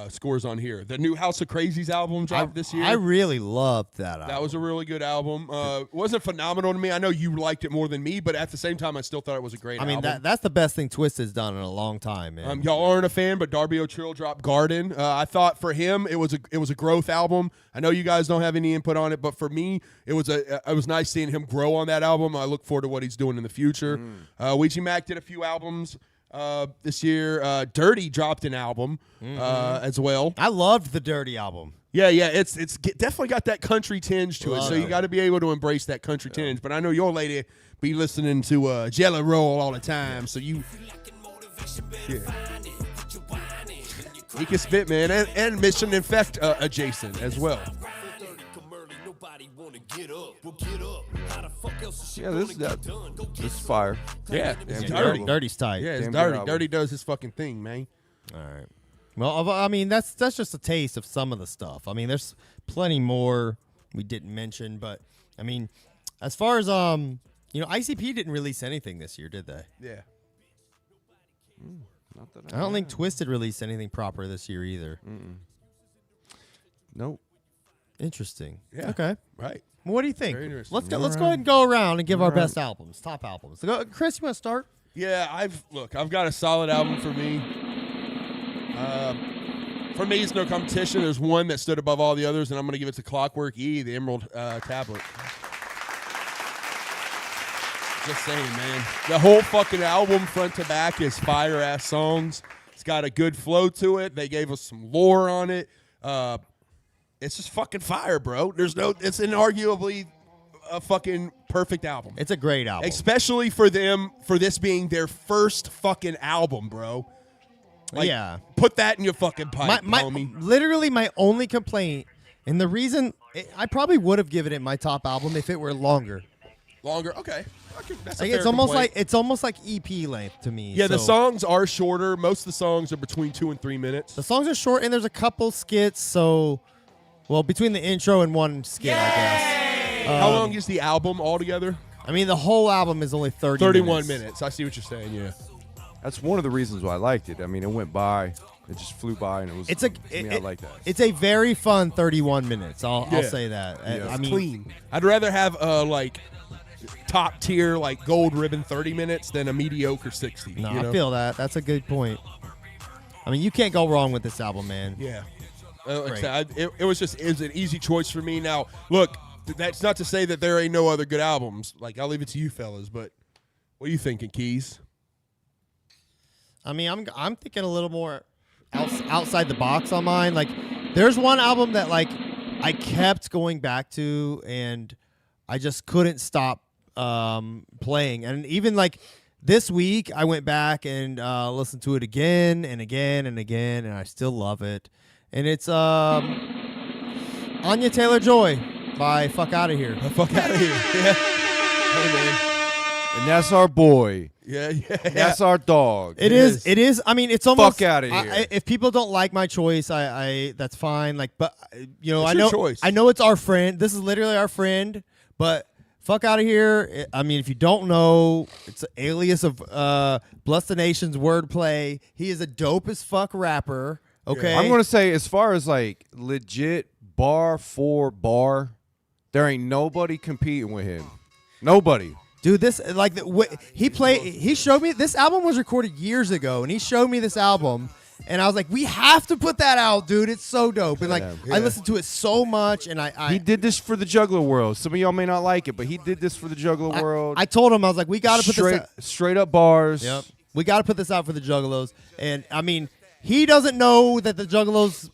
scores on here. The new House of Crazies album dropped this year.
I really loved that album.
That was a really good album. It wasn't phenomenal to me. I know you liked it more than me, but at the same time, I still thought it was a great
I mean,
album.
that's the best thing Twisted's done in a long time, man.
Y'all aren't a fan, but Darby O'Trill dropped Garden. I thought for him it was a growth album. I know you guys don't have any input on it, but for me it was nice seeing him grow on that album. I look forward to what he's doing in the future. Ouija Mac did a few albums this year. Dirty dropped an album as well.
I loved the Dirty album.
Yeah, it's definitely got that country tinge to it. So
Love
you
it.
got to be able to embrace that country tinge. But I know your lady be listening to Jelly Roll all the time, so you. Yeah. He can spit, man, and Mission Infect adjacent as well.
Yeah, this is fire.
Yeah, it's
Damn
dirty.
good
Dirty's tight.
Yeah, it's
Damn good
dirty.
album.
Dirty does his fucking thing, man.
All right. Well, I mean, that's just a taste of some of the stuff. I mean, there's plenty more we didn't mention, but I mean, as far as ICP didn't release anything this year, did they?
Yeah.
Not that
I don't think Twisted released anything proper this year either.
Nope.
Interesting.
Yeah.
Okay.
Right.
Well, what do you think?
Very interesting.
Let's go ahead and go around and give our best albums, top albums. Chris, you want to start?
Yeah, I've got a solid album for me. For me, it's no competition. There's one that stood above all the others, and I'm going to give it to Clockwork E, the Emerald Tablet. Just saying, man. The whole fucking album, front to back, is fire-ass songs. It's got a good flow to it. They gave us some lore on it. It's just fucking fire, bro. It's inarguably a fucking perfect album.
It's a great album.
Especially for them, for this being their first fucking album, bro. Like,
yeah.
Put that in your fucking pipe, homie.
Literally, my only complaint, and the reason I probably would have given it my top album if it were longer.
Longer, okay. That's a
Like,
fair
it's almost like EP length to me.
Yeah, the
so-
songs are shorter. Most of the songs are between 2 and 3 minutes.
The songs are short, and there's a couple skits. So, well, between the intro and one skit, I guess.
How long is the album altogether?
I mean, the whole album is only 30
31 minutes. I see what you're saying, yeah.
That's one of the reasons why I liked it. I mean, it went by. It just flew by, and it was.
It's a.
I mean, I like that.
It's a very fun 31 minutes. I'll say that.
Yeah.
I mean,
Clean. I'd rather have top tier gold ribbon 30 minutes than a mediocre 60.
No,
you know?
I feel that. That's a good point. I mean, you can't go wrong with this album, man.
Yeah.
Great.
It was an easy choice for me. Now, look, that's not to say that there ain't no other good albums. I'll leave it to you fellas, but what are you thinking, Keys?
I mean, I'm thinking a little more outside the box on mine. Like, there's one album that I kept going back to, and I just couldn't stop playing. And even this week, I went back and listened to it again and again and again, and I still love it. And it's Anya Taylor-Joy by Fuck Outta Here.
Fuck out of here. Yeah. Hey, man.
And that's our boy.
Yeah.
That's our dog.
It is. I mean, it's almost.
Fuck outta here.
If people don't like my choice, I that's fine. But I
your
know.
choice.
I know it's our friend. This is literally our friend. But Fuck Outta Here. I mean, if you don't know, it's an alias of Bless the Nation's wordplay. He is a dope as fuck rapper. Okay.
I'm going to say, as far as legit bar for bar, there ain't nobody competing with him. Nobody.
Dude, this like he showed me this album was recorded years ago, and he showed me this album, and I was like, we have to put that out, dude. It's so dope. And like I listened to it so much, and
he did this for the Juggler World. Some of y'all may not like it, but he did this for the Juggler World.
I told him, I was like, we got to put this out.
Straight up bars.
Yep. We got to put this out for the Juggalos. And I mean, he doesn't know that the Juggalos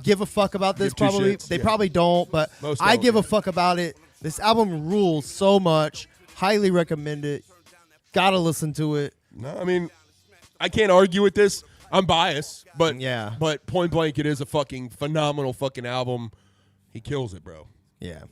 give a fuck about this.
Give two
Probably
shits,
they
yeah.
probably don't, but
Most
I
don't,
give
yeah.
a fuck about it. This album rules so much. Highly recommend it. Gotta listen to it.
No, I mean, I can't argue with this. I'm biased, but
Yeah.
but point blank, it is a fucking phenomenal fucking album. He kills it, bro.
Yeah.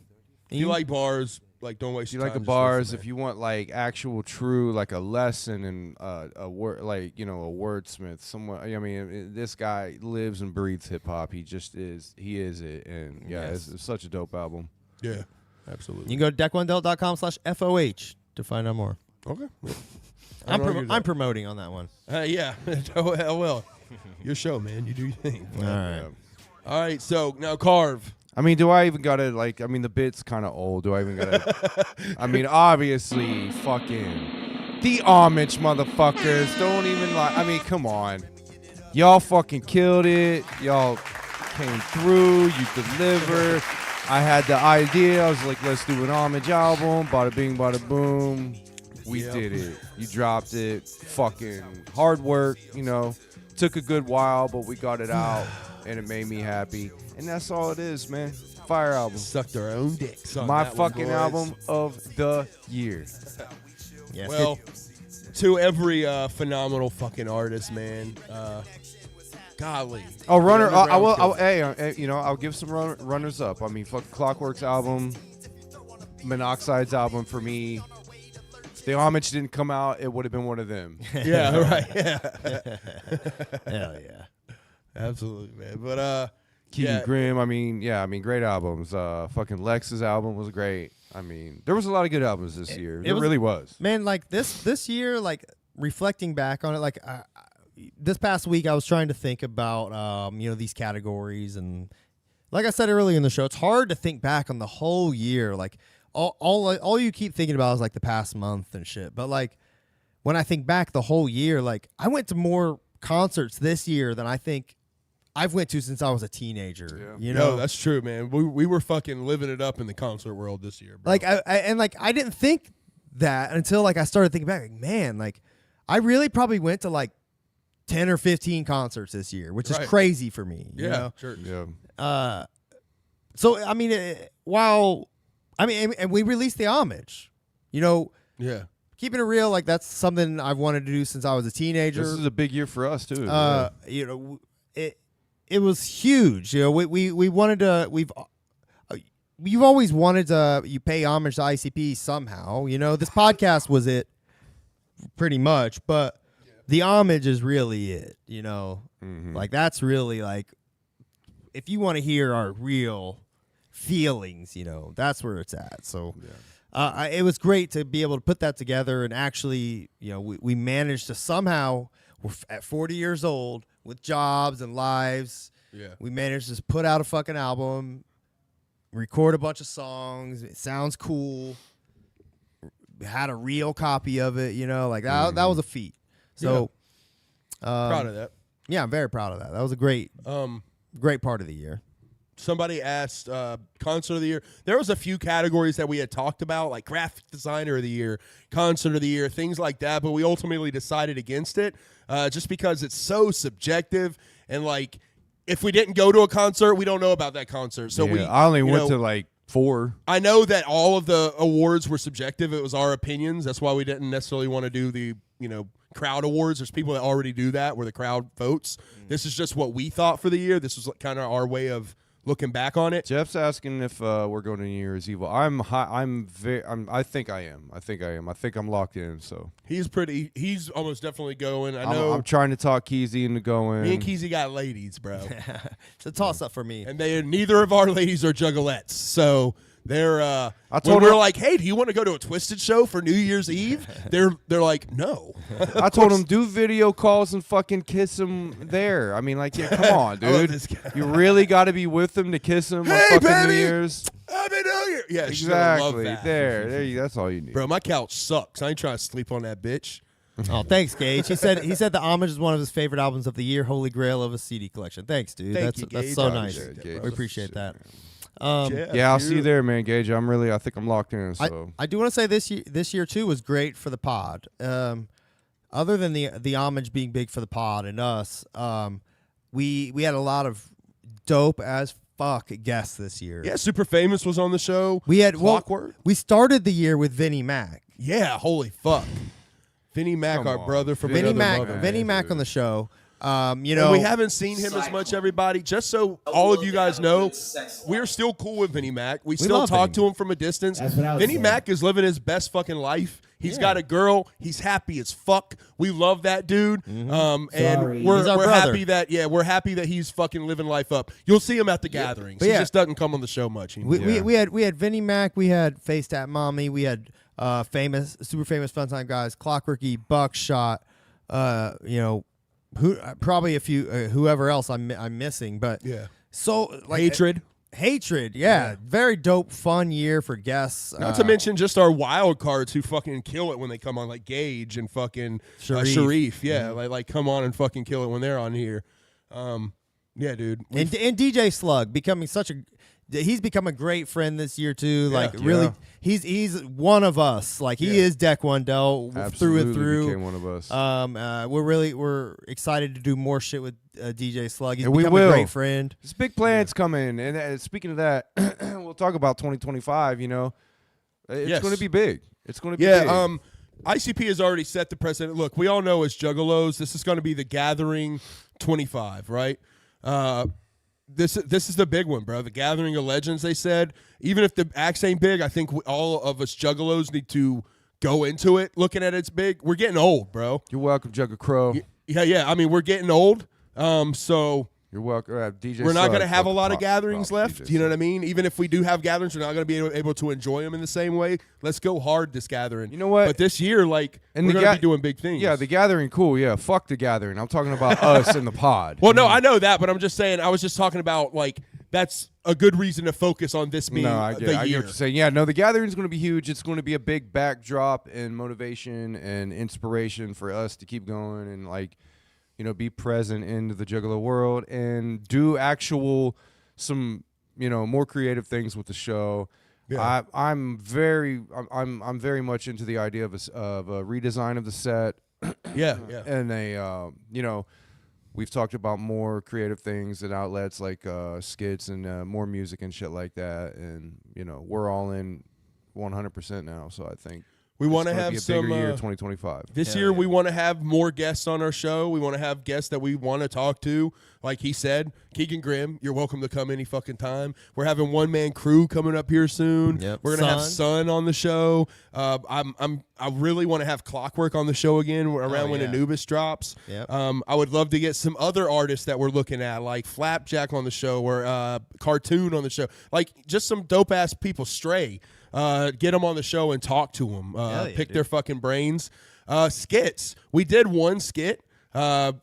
If you like bars, like don't waste
If you
your
like
time.
the
just listen,
bars,
man.
if you want like actual true, like a lesson and a word, like a wordsmith, someone. I mean, this guy lives and breathes hip hop. He just is. He is it, and yeah, it's such a dope album.
Yeah, absolutely.
You can go to deck1delt.com/FOH to find out more.
Okay.
I'm promoting on that one.
Yeah. Oh, hell well. Your show, man. You do your thing.
All right.
All right. So now Carve.
I mean, do I even gotta like? I mean, the bit's kind of old. Do I even gotta? I mean, obviously, fucking the Amish motherfuckers don't even like. I mean, come on, y'all fucking killed it. Y'all came through. You delivered. I had the idea. I was like, let's do an Amish album. Bada bing, bada boom. We did it. You dropped it. Fucking hard work. Took a good while, but we got it out, and it made me happy. And that's all it is, man. Fire album.
Sucked our own dicks on
My
that one,
fucking
boys.
album of the year.
Yes.
Well, to every phenomenal fucking artist, man. Golly.
Oh, runner!
Underground
I will.
kills
Hey, I'll give some runners up. I mean, fuck Clockwork's album, Monoxide's album for me. If the Homage didn't come out, it would have been one of them.
it. Yeah, right. Yeah.
Hell yeah.
Absolutely, man. But
Keaton
yeah.
Grimm. I mean, great albums. Fucking Lex's album was great. I mean, there was a lot of good albums this year. It
was-
really was.
Man, like this year, like reflecting back on it, like this past week, I was trying to think about these categories, and like I said earlier in the show, it's hard to think back on the whole year. Like all you keep thinking about is like the past month and shit. But like when I think back the whole year, like I went to more concerts this year than I think I've went to since I was a teenager.
Yeah.
No, that's true, man. We were fucking living it up in the concert world this year, bro.
Like I didn't think that until like I started thinking back. Like, man, like I really probably went to like 10 or 15 concerts this year, which is
Right.
crazy for me. You
yeah,
know?
sure.
Yeah.
So I mean, and we released the Homage.
Yeah.
Keeping it real, like that's something I've wanted to do since I was a teenager.
This is a big year for us too.
It was huge. We wanted to. You've always wanted to. You pay homage to ICP somehow. This podcast was it, pretty much. But the homage is really it. Like that's really like, if you want to hear our real feelings, that's where it's at. So. It was great to be able to put that together, and actually, we managed to somehow, we're at 40 years old with jobs and lives.
Yeah.
We managed to put out a fucking album, record a bunch of songs. It sounds cool. We had a real copy of it, like that was a feat. So,
Proud of that.
yeah, I'm very proud of that. That was a great part of the year.
Somebody asked concert of the year. There was a few categories that we had talked about, like graphic designer of the year, concert of the year, things like that. But we ultimately decided against it just because it's so subjective. And like, if we didn't go to a concert, we don't know about that concert. So
I only went to like 4.
I know that all of the awards were subjective. It was our opinions. That's why we didn't necessarily want to do the crowd awards. There's people that already do that where the crowd votes. This is just what we thought for the year. This was kind of our way of looking back on it.
Jeff's asking if we're going to New Year's Evil. I think I am. I think I'm locked in. So
He's almost definitely going. I know.
I'm trying to talk Keezy into going.
Me and Keezy got ladies, bro.
It's a toss up for me.
And neither of our ladies are juggalettes. So They're
I
when
told
we're
him-
like, hey, do you want to go to a Twisted show for New Year's Eve? They're like, no.
I told him do video calls and fucking kiss him there. I mean, like, yeah, come on,
I love
dude.
this guy.
You really got to be with him to kiss him on
Hey,
fucking New
baby!
Year's.
Happy New Year. Yeah, she's gonna love
Exactly.
that.
There you. That's all you need.
Bro, my couch sucks. I ain't trying to sleep on that bitch.
Oh, thanks, Gage. He said the Homage is one of his favorite albums of the year, holy grail of a CD collection. Thanks, dude.
Thank
that's
you,
that's
Gage.
so
I
nice.
appreciate that,
We
brother.
appreciate that.
Yeah, I'll see you there, man, Gage. I think I'm locked in. So
I do want to say this year too was great for the pod. Other than the homage being big for the pod and us, we had a lot of dope as fuck guests this year.
Yeah, Super Famous was on the show.
We had
Clockwork.
we started the year with Vinnie Mac.
Yeah, holy fuck. Vinnie Mac,
Come
our
on.
brother from
Vinnie
Vinnie
another
Mac,
mother.
Vinnie Mac on the show. You
And
know,
we haven't seen him as much, everybody. Just so all of you guys know, we're still cool with Vinnie Mac. We still
love
talk
Vinnie.
to him from a distance. Vinnie Mac is living his best fucking life. He's got a girl. He's happy as fuck. We love that dude. And we're
He's our
we're
brother.
happy that we're happy that he's fucking living life up. You'll see him at the gatherings.
But
He
yeah.
just doesn't come on the show much anymore.
we had Vinnie Mac, we had Face Tap Mommy, we had super famous Fun Time guys, Clockworky, Buckshot, probably a few whoever else I'm missing, but
Yeah.
So like
Hatred.
yeah, very dope, fun year for guests.
Not to mention just our wild cards who fucking kill it when they come on, like Gage and fucking Sharif. Yeah, like come on and fucking kill it when they're on here. Yeah, dude.
and DJ Slug becoming he's become a great friend this year too. Like really, he's one of us. Like he is Deck One Del through
absolutely
and through.
became one of us.
We're excited to do more shit with DJ Slug. He's
And we
become
will.
a great friend.
There's big plans coming, and speaking of that, we'll talk about 2025. You know, it's
Yes.
going to be big. It's going to be
Yeah,
big.
ICP has already set the precedent. Look, we all know as Juggalos, this is going to be the Gathering 25, right? This is the big one, bro. The Gathering of Legends, they said. Even if the acts ain't big, I think all of us Juggalos need to go into it looking at it's big. We're getting old, bro.
You're welcome, Jugga Crow.
Yeah. I mean, we're getting old. So
You're welcome. DJ
we're not
Slug,
going to have a
welcome.
lot of gatherings
Welcome,
left.
DJ
You know what I
Slug.
mean? Even if we do have gatherings, we're not going to be able to enjoy them in the same way. Let's go hard this gathering.
You know what?
But this year, like,
And
we're
the
going to
ga-
be doing big things.
Yeah, the gathering, cool. Yeah, fuck the gathering. I'm talking about us in the pod.
Well, no, I know that, but I'm just saying. I was just talking about like that's a good reason to focus on this being
No, I get,
the
I get
year.
what you're saying. Yeah, no, the gathering is going to be huge. It's going to be a big backdrop and motivation and inspiration for us to keep going and like, you know, be present in the Juggalo world and do some more creative things with the show.
Yeah.
I'm very much into the idea of a redesign of the set.
Yeah.
And we've talked about more creative things and outlets like skits and more music and shit like that. And, we're all in 100% now. So I think
We want to
it's gonna
have
be a
some
bigger year 2025.
this year. We want to have more guests on our show. We want to have guests that we want to talk to. Like he said, Keegan Grimm, you're welcome to come any fucking time. We're having One Man Crew coming up here soon.
Yep.
We're gonna have
Sun.
Sun on the show. I really want to have Clockwork on the show again around when
yeah.
Anubis drops.
Yep.
I would love to get some other artists that we're looking at, like Flapjack on the show or Cartoon on the show. Like just some dope ass people. Stray. Get them on the show and talk to them.
Hell yeah,
Pick
dude.
their fucking brains. Skits. We did one skit,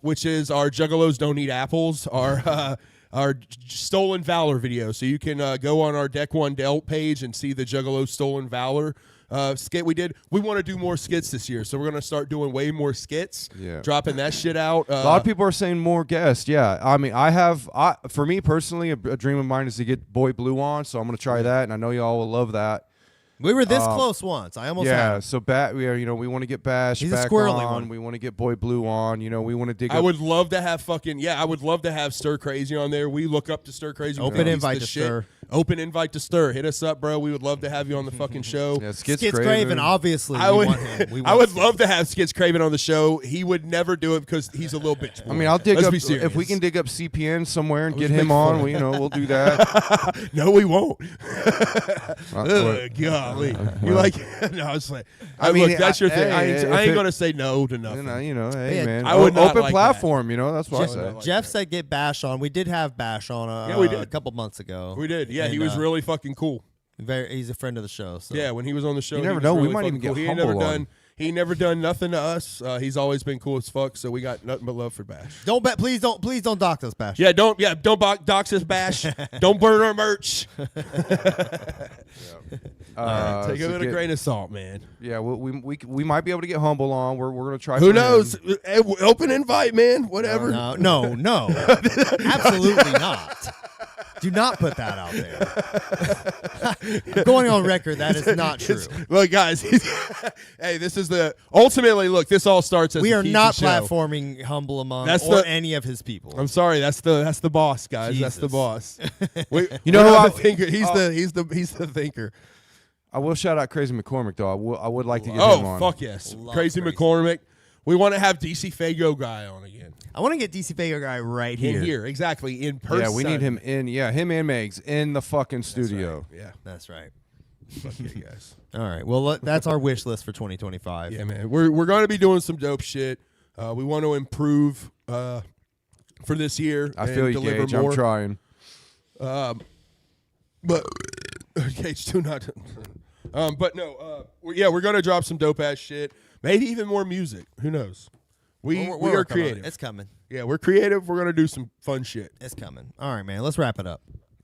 which is our Juggalos Don't Eat Apples, our Stolen Valor video. So you can go on our Deck One Delt page and see the Juggalos Stolen Valor skit we did. We want to do more skits this year, so we're going to start doing way more skits,
Yeah.
dropping that shit out.
A lot of people are saying more guests. Yeah, I mean, for me personally, a dream of mine is to get Boy Blue on, so I'm going to try that, and I know y'all will love that.
We were this close once. I almost had
Yeah,
him.
so we want to get Bash
He's a
back
squirrely
on.
one.
We want to get Boy Blue on. We want to dig
I
up.
would love to have I would love to have Stir Crazy on there. We look up to Stir Crazy. We
Open
think he's
invite
the
to
shit.
Stir.
Open invite to Stir. Hit us up, bro. We would love to have you on the fucking show.
Yeah, Skits
Skits
Craven.
Craven, obviously.
I
we
would,
want him. We
I
want
would
Skits.
love to have Skits Craven on the show. He would never do it because he's a little bitch.
I mean, I'll dig
Let's
up
be serious.
if we can dig up CPN somewhere and
Let's
get him
make
on.
fun.
We'll do that.
No, we won't.
Uh,
Ugh, golly, you like? No, I was like,
I mean,
look, that's your thing. I
hey, if
ain't
it-
gonna say no to nothing.
Hey
Yeah,
man,
I would not
open
like
platform. That's what I
Jeff-
say.
like
Jeff
that.
said get Bash on. We did have Bash on
Yeah, we did.
a couple months ago.
We did. Yeah, he
And,
was really fucking cool.
He's a friend of the show. So.
Yeah, when he was on the show,
You
he
never
was
know, we
really
might
fucking
even get
cool.
Humble on.
He never done nothing to us. He's always been cool as fuck. So we got nothing but love for Bash.
Please don't dox us, Bash.
Yeah, don't dox us, Bash. Don't burn our merch. Take it with a grain of salt, man.
Yeah, we might be able to get Humble on. We're gonna try.
Who
for
knows?
him.
Open invite, man. Whatever.
No. Absolutely not. Do not put that out there. I'm going on record. That is not true.
Look, guys. Hey, this is ultimately. Look, this all starts as
We
a
are
Keezy
not
show.
platforming Humble Among
That's
or
the-
any of his people.
I'm sorry. That's the boss, guys. That's the
Jesus.
boss.
You know who
we're not
I-
the thinker. He's the thinker.
I will shout out Crazy McCormick though. I would like to get him on.
Fuck yes,
Love
Crazy
Crazy.
McCormick. We want to have DC Fago guy on again.
I want to get DC Fago guy right here.
In here, exactly in person.
Yeah, we need him in. Yeah, him and Megs in the fucking studio.
Yeah,
That's right.
fuck yeah, guys.
All right. Well, that's our wish list for 2025.
Yeah, man. We're going to be doing some dope shit. We want to improve for this year.
I
and
feel you,
deliver
Gage.
more.
I'm trying.
But Gage, do not. But no. We're going to drop some dope ass shit. Maybe even more music. Who knows? We
We're
are
working on it.
creative.
It's coming.
Yeah, we're creative. We're going to do some fun shit.
It's coming. All right, man. Let's wrap it up.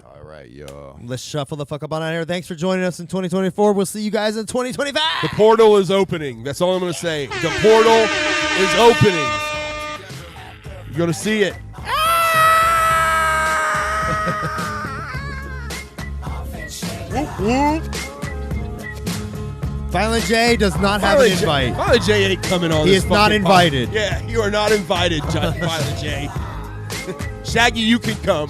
All right, yo.
Let's shuffle the fuck up on out here. Thanks for joining us in 2024. We'll see you guys in 2025.
The portal is opening. That's all I'm going to say. The portal is opening. You're going to see it. Whoop, whoop.
Violent J does not have an invite.
Violent J ain't coming on.
He
this
is not
fucking
invited.
Yeah, you are not invited, Violent J. Shaggy, you can come.